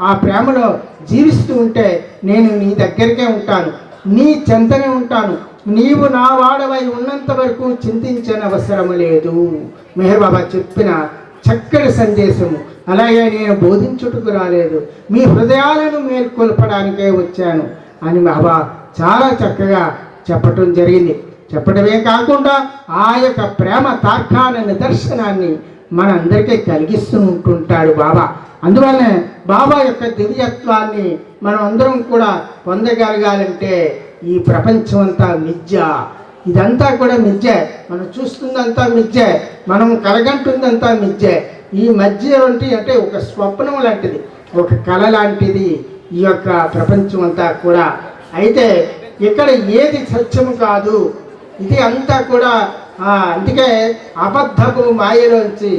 ఆ ప్రేమలో జీవిస్తూ ఉంటే నేను నీ దగ్గరికే ఉంటాను, నీ చెంతనే ఉంటాను, నీవు నా వాడవై ఉన్నంత వరకు చింతించని అవసరం లేదు. మెహర్ బాబా చెప్పిన చక్కటి సందేశము. అలాగే నేను బోధించుటకు రాలేదు, మీ హృదయాలను మేల్కొల్పడానికే వచ్చాను అని బాబా చాలా చక్కగా చెప్పటం జరిగింది. చెప్పడమే కాకుండా ఆ యొక్క ప్రేమ తార్కాణ నిదర్శనాన్ని మనందరికీ కలిగిస్తూ ఉంటుంటాడు బాబా. అందువల్లనే బాబా యొక్క దివ్యత్వాన్ని మనం అందరం కూడా పొందగలగాలంటే ఈ ప్రపంచం అంతా మిథ్య, ఇదంతా కూడా మిథ్యే, మనం చూస్తుందంతా మిథ్యే, మనం కలగంటుందంతా మిథ్యే. ఈ మధ్య అంటే ఒక స్వప్నం లాంటిది, ఒక కళ లాంటిది ఈ యొక్క ప్రపంచం అంతా కూడా. అయితే ఇక్కడ ఏది సత్యము కాదు, ఇది అంతా కూడా అందుకే అబద్ధపు మాయలోంచి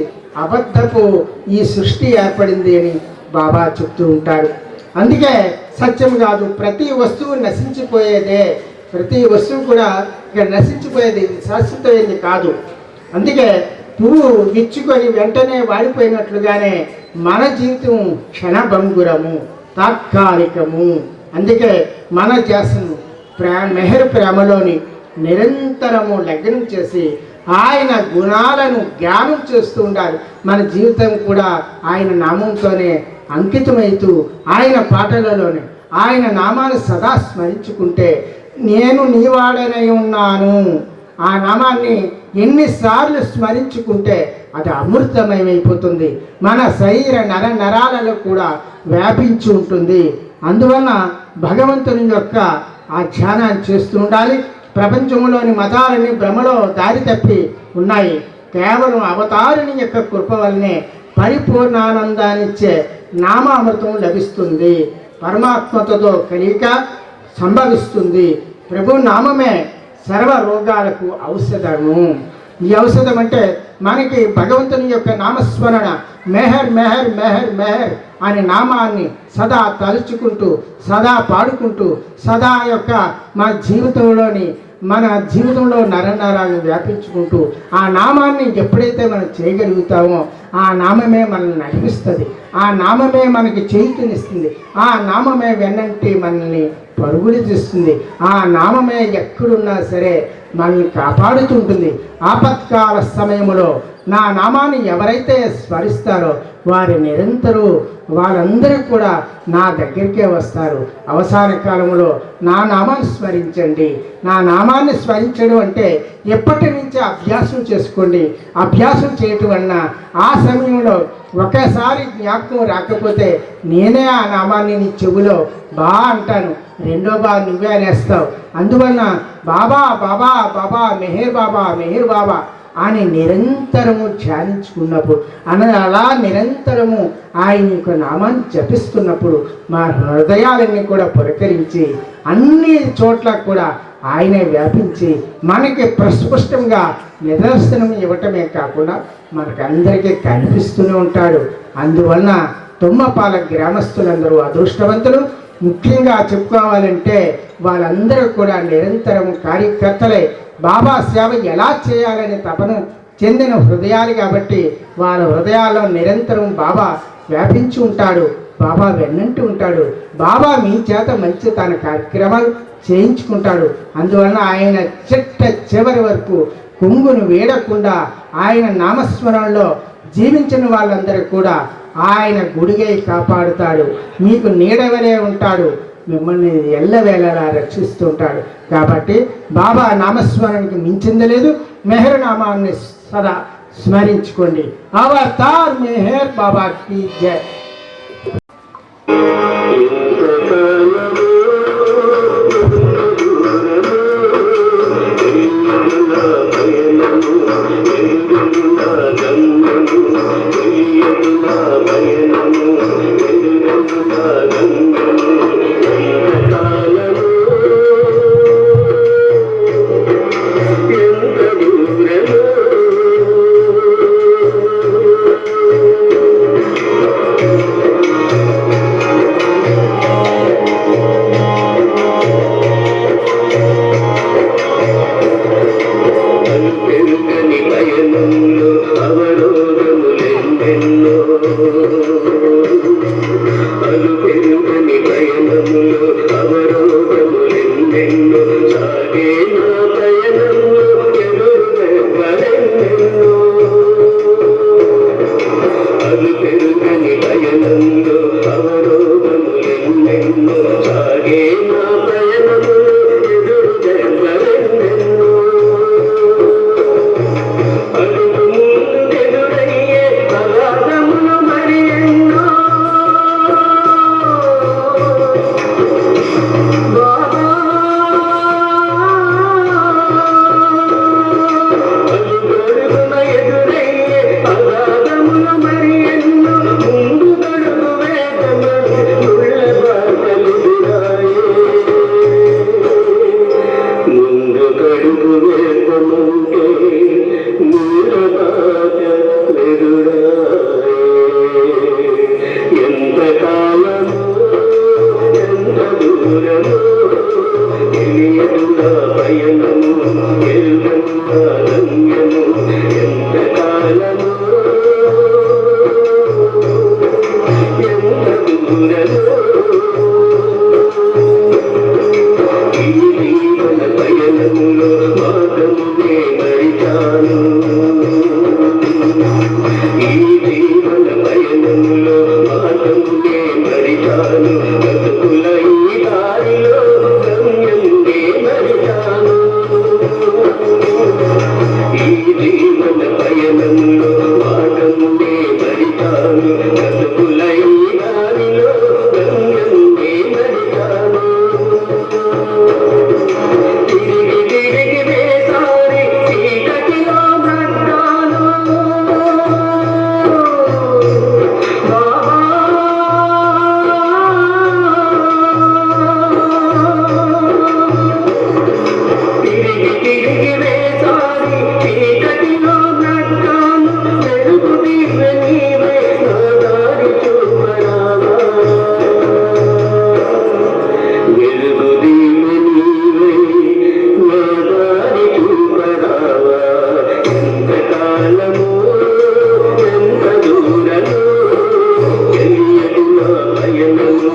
అబద్ధపు ఈ సృష్టి ఏర్పడింది అని బాబా చెప్తూ ఉంటారు. అందుకే సత్యం కాదు, ప్రతి వస్తువు నశించిపోయేదే, ప్రతి వస్తువు కూడా ఇక్కడ నశించిపోయేది, ఇది శాశ్వతమైనది కాదు. అందుకే పువ్వు విచ్చుకొని వెంటనే వాడిపోయినట్లుగానే మన జీవితం క్షణభంగురము, తాత్కాలికము. అందుకే మన ధ్యాసను మెహర్ ప్రేమలోని నిరంతరము లగ్నం చేసి ఆయన గుణాలను జ్ఞానం చేస్తూ ఉండాలి. మన జీవితం కూడా ఆయన నామంతోనే అంకితమవుతూ ఆయన పాటలలోనే ఆయన నామాన్ని సదా స్మరించుకుంటే, నేను నీవాడనై ఉన్నాను, ఆ నామాన్ని ఎన్నిసార్లు స్మరించుకుంటే అది అమృతమయమైపోతుంది, మన శరీర నరాలలో కూడా వ్యాపించి ఉంటుంది. అందువలన భగవంతుని యొక్క ఆ ధ్యానాన్ని చేస్తూ ఉండాలి. ప్రపంచంలోని మతాలని భ్రమలో దారి తప్పి ఉన్నాయి. కేవలం అవతారుని యొక్క కృప వల్లనే పరిపూర్ణానందాన్నిచ్చే నామామృతం లభిస్తుంది, పరమాత్మతో కలిక సంభవిస్తుంది. ప్రభు నామమే సర్వ రోగాలకు ఔషధము. ఈ ఔషధం అంటే మనకి భగవంతుని యొక్క నామస్మరణ, మెహర్ మెహర్ మెహర్ మెహర్ అనే నామాన్ని సదా తలుచుకుంటూ, సదా పాడుకుంటూ, సదా యొక్క మన జీవితంలో నరనరాలను వ్యాపించుకుంటూ ఆ నామాన్ని ఎప్పుడైతే మనం చేయగలుగుతామో ఆ నామమే మనల్ని నడిపిస్తుంది, ఆ నామమే మనకి చేయుతనిస్తుంది, ఆ నామమే వెన్నంటి మనల్ని పరుగులు తీస్తుంది, ఆ నామమే ఎక్కడున్నా సరే మనల్ని కాపాడుతుంటుంది. ఆపత్కాల సమయంలో నా నామాన్ని ఎవరైతే స్మరిస్తారో వారందరూ కూడా నా దగ్గరికే వస్తారు. అవసాన కాలంలో నా నామాన్ని స్మరించండి. నా నామాన్ని స్మరించడం అంటే ఎప్పటి నుంచి అభ్యాసం చేసుకోండి. అభ్యాసం చేయటం వలన ఆ సమయంలో ఒకసారి జ్ఞాపకం రాకపోతే నేనే ఆ నామాన్ని నీ చెవులో అంటాను, రెండో నువ్వే అనేస్తావు. అందువలన బాబా బాబా బాబా మెహర్ బాబా మెహర్ బాబా అని నిరంతరము ధ్యానించుకున్నప్పుడు అలా నిరంతరము ఆయన యొక్క నామాన్ని జపిస్తున్నప్పుడు మా హృదయాలన్నీ కూడా పురకరించి అన్ని చోట్ల కూడా ఆయనే వ్యాపించి మనకి ప్రస్పష్టంగా నిదర్శనం ఇవ్వటమే కాకుండా మనకందరికీ కనిపిస్తూనే ఉంటాడు. అందువలన తుమ్మపాల గ్రామస్తులందరూ అదృష్టవంతులు. ముఖ్యంగా చెప్పుకోవాలంటే వాళ్ళందరూ కూడా నిరంతరం కార్యకర్తలే. బాబా సేవ ఎలా చేయాలనే తపన చెందిన హృదయాలు కాబట్టి వాళ్ళ హృదయాల్లో నిరంతరం బాబా వ్యాపించి ఉంటాడు, బాబా వెన్నంటి ఉంటాడు. బాబా మీ చేత మంచి తన కార్యక్రమాలు చేయించుకుంటాడు. అందువలన ఆయన చివరి వరకు కొంగును వేడకుండా ఆయన నామస్మరణలో జీవించిన వాళ్ళందరూ కూడా ఆయన గుడిగై కాపాడుతాడు, మీకు నీడవలే ఉంటాడు, మిమ్మల్ని ఎల్లవేళలా రక్షిస్తూ ఉంటాడు. కాబట్టి బాబా నామస్మరణకి మించింది లేదు. మెహర్ నామాన్ని సదా స్మరించుకోండి. అవతార్ మెహర్ బాబాకి జై. గంగ తెలియదు నా పయనము ఎరుగను నా గమ్యము ఎంతకాలము ఎంత దూరము పెరుగని పయనంలో అవరోధములెన్నెన్నో అలు పెరుగని పయనంలో అవరోధములెన్నెన్నో సాగే నా పయనంలో ఎదురువెవ్వరెన్నెన్నో అలు పెరుగని పయనంలో అవరోధములెన్నెన్నో సాగే నా పయనంలో ఎదురువెవ్వరెన్నెన్నో అడుగు ముందుకెదురయ్యే అగాధములు మరి ఎన్నో బాబా అడుగడుగున ఎదురయ్యే అగాధములు మరి ఎన్నో ముందు గడుగు వేగములు ముళ్ళ బాటలుదిరాయే ముందు గడుగు వేగముంటే ఎంత కాలము ఎంత దూరము తెలియదు నా పయనము ఎరుగను నా గమ్యము ఎంత కాలము ఎంత దూరము ఈ జీవన పయనములో మార్గమునే మరిచాను ఈ జీవన పయనములో మార్గమునే మరిచాను బతుకుల ఈ దారిలో గమ్యమునే మరిచాను ఈ జీవన పయనములో మార్గమునే మరిచాను బతుకుల ఈ దారిలో గమ్యమునే మరిచాను తిరిగి తిరిగి వేసారి చీకటిలో బ్రతాను బాబా తిరిగి తిరిగి వేసారి చీకటిలో బ్రతాను వెలుగు దివ్య నీవే నా దారి చూపరావా వెలుగు దివ్య నీవే నా దారి చూపరావా ఎంత కాలము ఎంత దూరము తెలియదు నా పయనము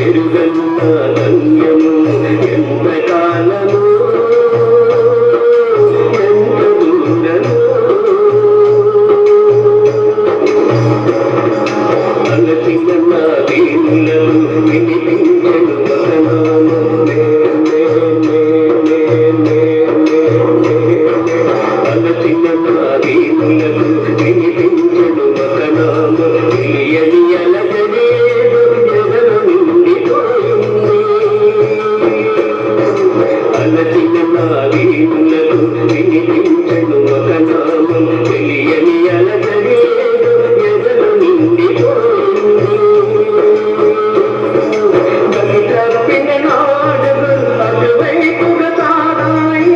ఎరుగను నా గమ్యము ఎంత కాలము ఎంత దూరము అలసిన నా దీనులను వినిపించను వదనాలు అలసిన నా దీనులను వినిపించను వదనాలు తెలియని అలసలేదు ఎదల నిండిపోయింది అలసిన నా దీనులను వినిపించను వదనాలు తెలియని అలసలేదు ఎదల నిండిపోయింది బలి తప్పిన నాడులు అటువైపుగా సాగాయి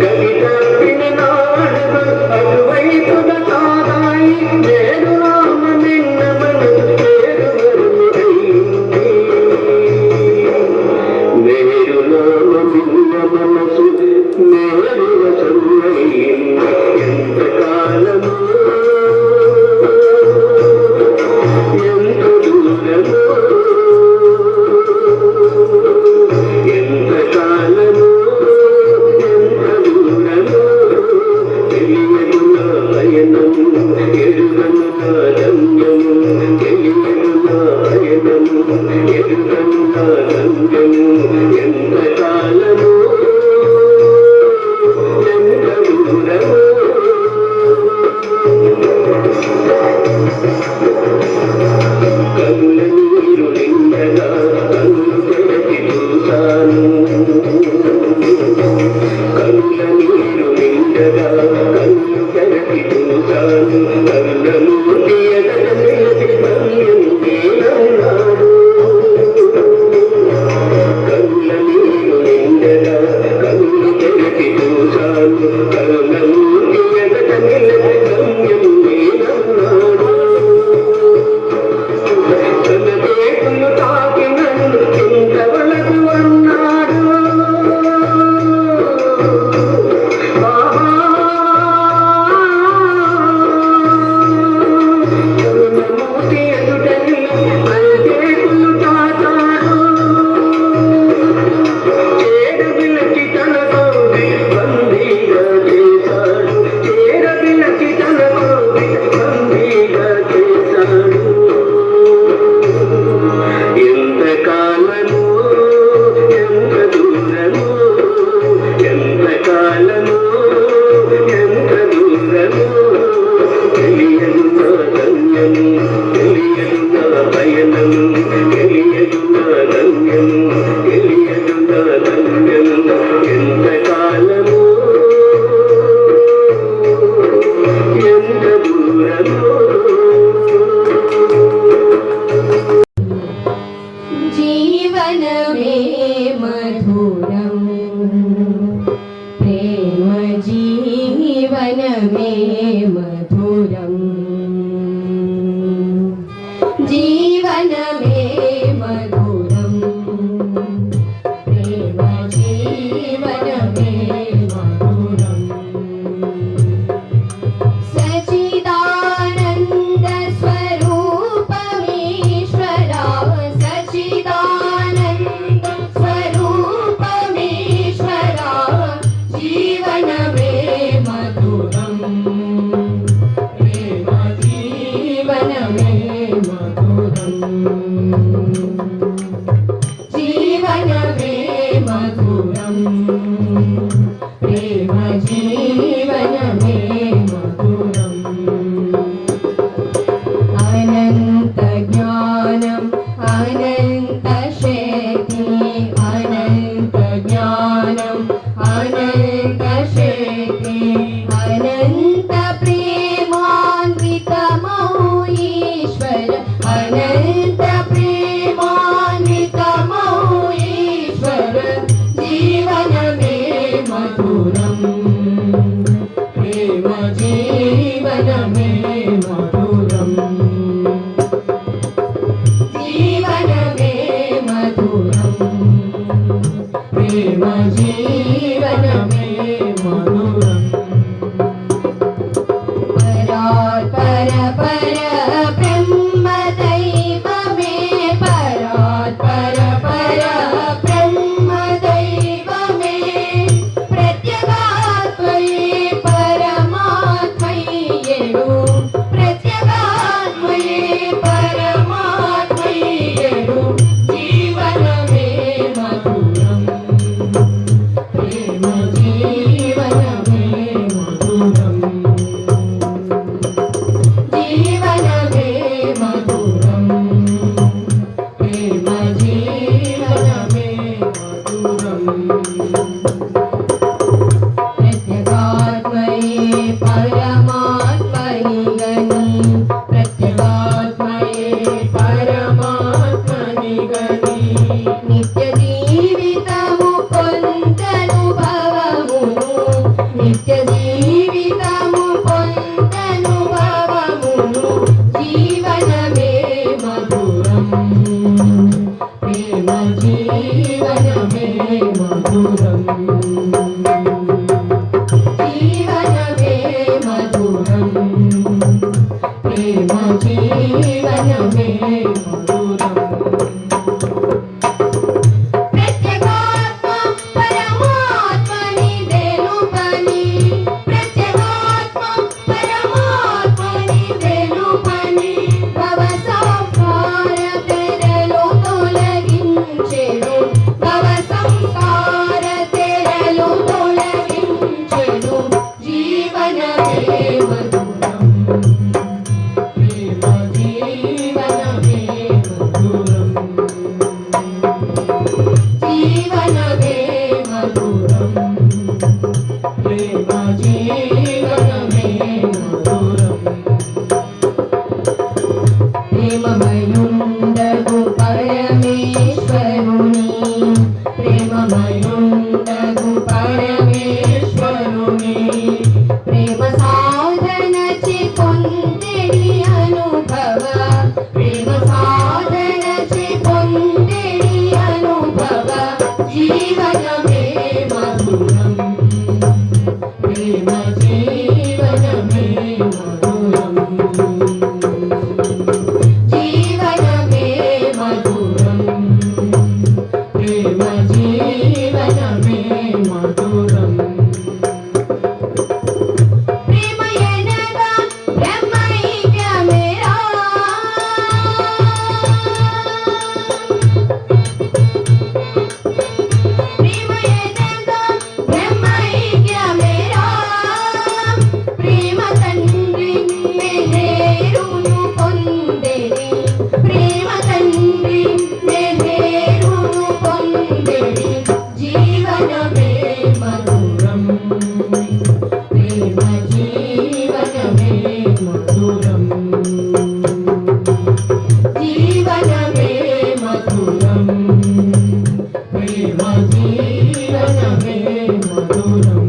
గలి తప్పిన నాడులు అటువైపుగా సాగాయి నేడు రామ నిన్న మనసు చేరువరుడైంది నేడు నామ నిన్న మనసు నేరు వశమైంది ఎంత కాలము ఎంత దూరము ఎంత కాలము ఎంత దూరము తెలియదు నా పయనము ఎరుగను నా గమ్యము తెలియదు నా పయనము ఎరుగను నా గమ్యము ఎంత కాలము ఎంత దూరము కనుల నీరు నిండగా కన్ను తెరచి చూశాను కనుల నీరు నిండగా కన్ను తెరచి जीवनमे मधुरं प्रेम जीवनमे मधुरं जीवनमे मधुरं प्रेम जीवनमे मधुरं सच्चिदानन्द स्वरूपमीश्वरा सच्चिदानन्द स्वरूपमीश्वरा जीवनमे मधुरं प्रेम जीवनमे मधुरं जीवनमे मधुरं प्रेम जीवनमे मधुरम् अनंत ज्ञानम् अनंत शक्ति अनंत ज्ञानम् अनंत शक्ति अनंत प्रेमान्वितमो ईश्वर अनंत प्रेमान्वितमो ईश्वर जीवनमे मधुरम् प्रेम जीवनमे मधुरम् जीवनमे मधुरम् प्रेम जीवनमे मधुरम् परात् पर पर ब्रह्म दैवमे परात् पर पर ब्रह्म दैवमे प्रत्यगात्मये परमात्मयेनु प्रत्यगात्मये परमात्मयेनु जीवनमे मधुरम् प्रेम जीवनमे मधुरम् जीवनमे मधुरम् प्रेम जीवनमे मधुरम् प्रत्यगात्मये परमात्मनि गनि प्रत्यगात्मये परमात्मनि गनि नित्य जीवितमु పొందనుభవమును నిత్య జీవితము పొందనుభవమును జీవనమే మధురం ప్రేమ జీవనమే మధురం జీవనమే మధురం ప్రేమ జీవనమే మధురం प्रत्यगात्म परमात्मनि देनुपनि प्रत्यगात्म परमात्मनि देनुपनि भवसंसार तेरलो तोलगिंచెను भवसंसार तेरलो तोलगिंచెను जीवनमे मधुरं प्रेम जीवनमे मधुरम् जीवनमे मधुरम् प्रेम जीवनमे मधुरम् ప్రేమమయుండగు పరమేశ్వరుని ప్రేమమయుండగు పరమేశ్వరుని ప్రేమ సాధన చే పొందిడి అనుభవ ప్రేమ సాధన చే పొందిడి అనుభవ జీవనమే మధురం ప్రేమ జీవనమే మధురం జీవనమే మధురం ప్రేమ జీవనమే మధురం ప్రేమ ఎనగా బ్రహ్మైక్యమేరా ప్రేమ ఎనగా బ్రహ్మైక్యమేరా ప్రేమ తండ్రి మెహేరును పొందెడి ప్రేమ తండ్రి మెహేరును పొందెడి జీవనమే మధురం ప్రేమ జీవనమే మధురం జీవనమే మధురం ప్రేమ జీవనమే మధురం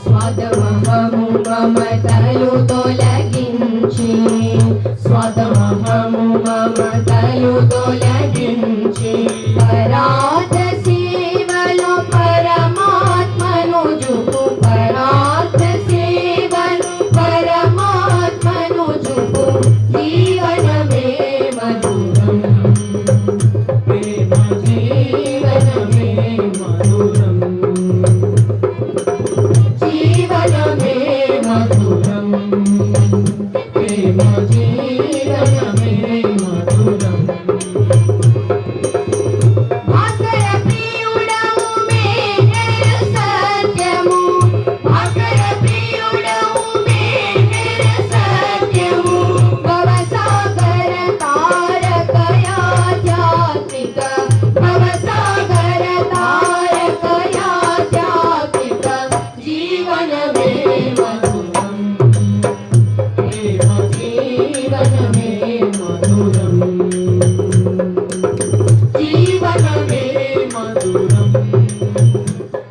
స్వాదమహము మమతలు తొలగించి స్వాదమహము మమతలు తొలగించి పరార్థ సేవలో పరమాత్మను జుపు పరార్థ సేవలో పరమాత్మను జుపు జీవనమే మధురం ప్రేమ జీవనమే మధురం జీవనమే మధురం ప్రేమ జీవనమే మధురం భాస్కర ప్రియుడవు మేఘర సత్యము భాస్కర ప్రియుడవు మేఘర సత్యము భవసాగర తారకయాధ్యాత్మిక భవసాగర తారకయాధ్యాత్మిక జీవనమే మధురం ప్రేమ జీవనమే మధురం జీవనమే మధురం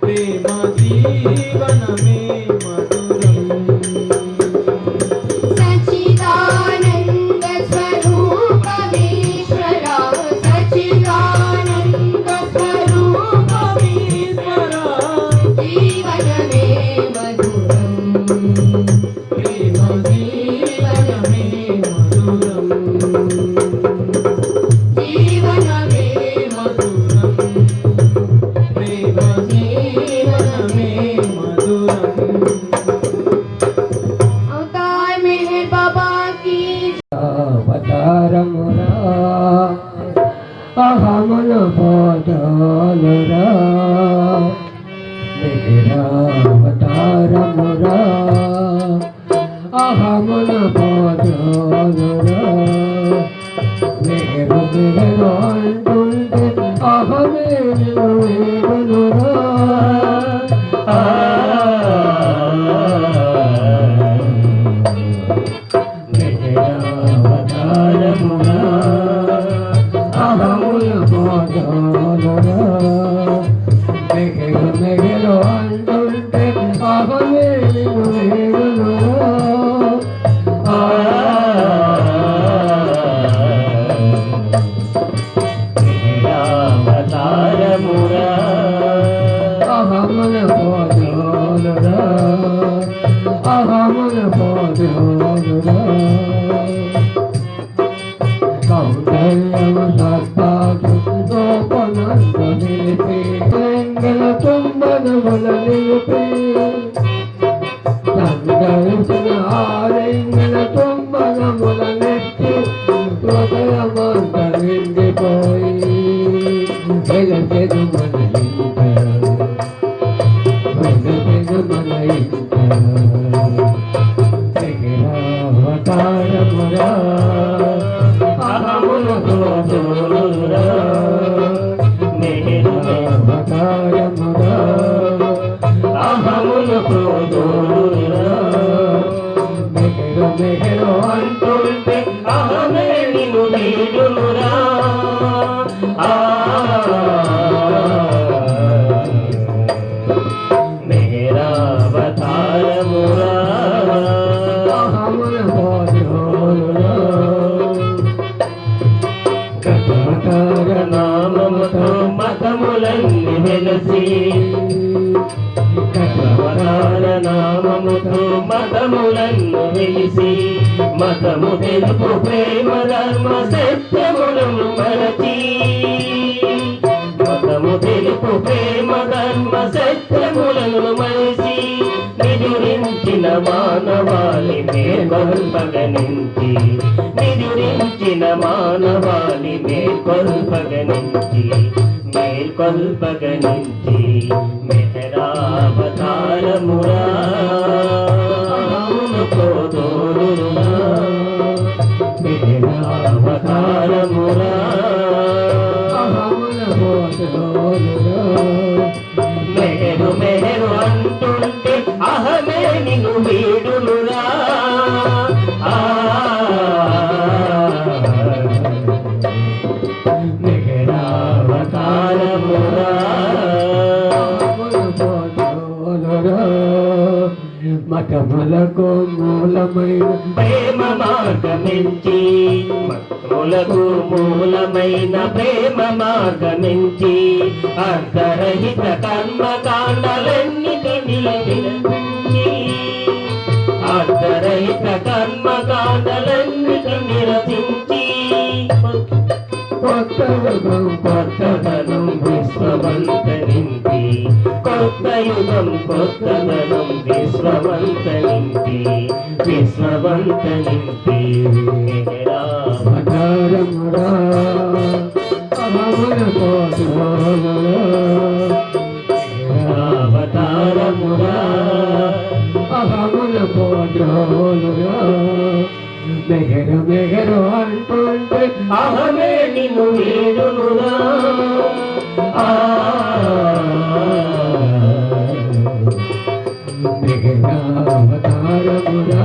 ప్రేమ జీవనమే మధురం సచ్చిదానంద స్వరూపమీశ్వర సచ్చిదానంద స్వరూపమీశ్వర జీవనమే మధురం ప్రేమ జీవనమే మధురం జీవనమే మధురం ప్రేమ జీవనమే మధురం అవతార్ మెహర్ బాబా की అవతారమురా అహమున బోధలురా అవతారమురా అహమున బోధలురా మీరు మీరు అంటుంటే అహమేనురా అవతారమురా అహమున బోధలురా మెగలు అంటుంటే అహమేనురా అహమున బోధలురా అహమున బోధలురా కౌంటర్యము సత్తాకు గోపనంద నిలిపి లింగల తుంబనముల నిలిపి తందరిసిన ఆలింగల తుంబనముల నెట్టి హృదయమంత నిండిపోయి వెలసెను మన ఇంట వెలసెను మన ఇంట అవతారమురా అహమున బోధలురా అవతారమురా అహమున బోధలురా మెహరు మెహరు అంటూ వెలసి అవతార నామముతో మతములను వెలిసి మతము తెలుపు ప్రేమ ధర్మ సత్యములను మరచి మతము తెలుపు ప్రేమ ధర్మ సత్యములను మరచి నిదురించిన మానవాళి మేల్కొల్పగనించి నిదురించిన మానవాళి మేల్కొల్పగనించి మేల్కొల్పగనించి మెహరావతారమురా కోదోరురా మెహరావతారమురా మెహరు మెహరు అంటుంటే అహమే నిన్ను వీడునురా మెహరావతారమురా మతములకు మూలమైన ప్రేమ మార్గమించి మతములకు మూలమైన ప్రేమ మార్గమించి అర్ధరహిత కర్మకాండలన్నిటినీ నిరసించి అర్ధరహిత కర్మకాండలన్నిటినీ నిరసించి కొత్తదనం విశ్వమంతనింటి కొత్త యుగం కొత్తదనం విశ్వమంతనింటి విశ్వమంతనింటి అవతారమురా అహమున కోదోరురా అవతారమురా అహమున కోదోరురా మెహరు మెహరు అంటుంటే అహమే నిన్ను వీడునురా అవతారమురా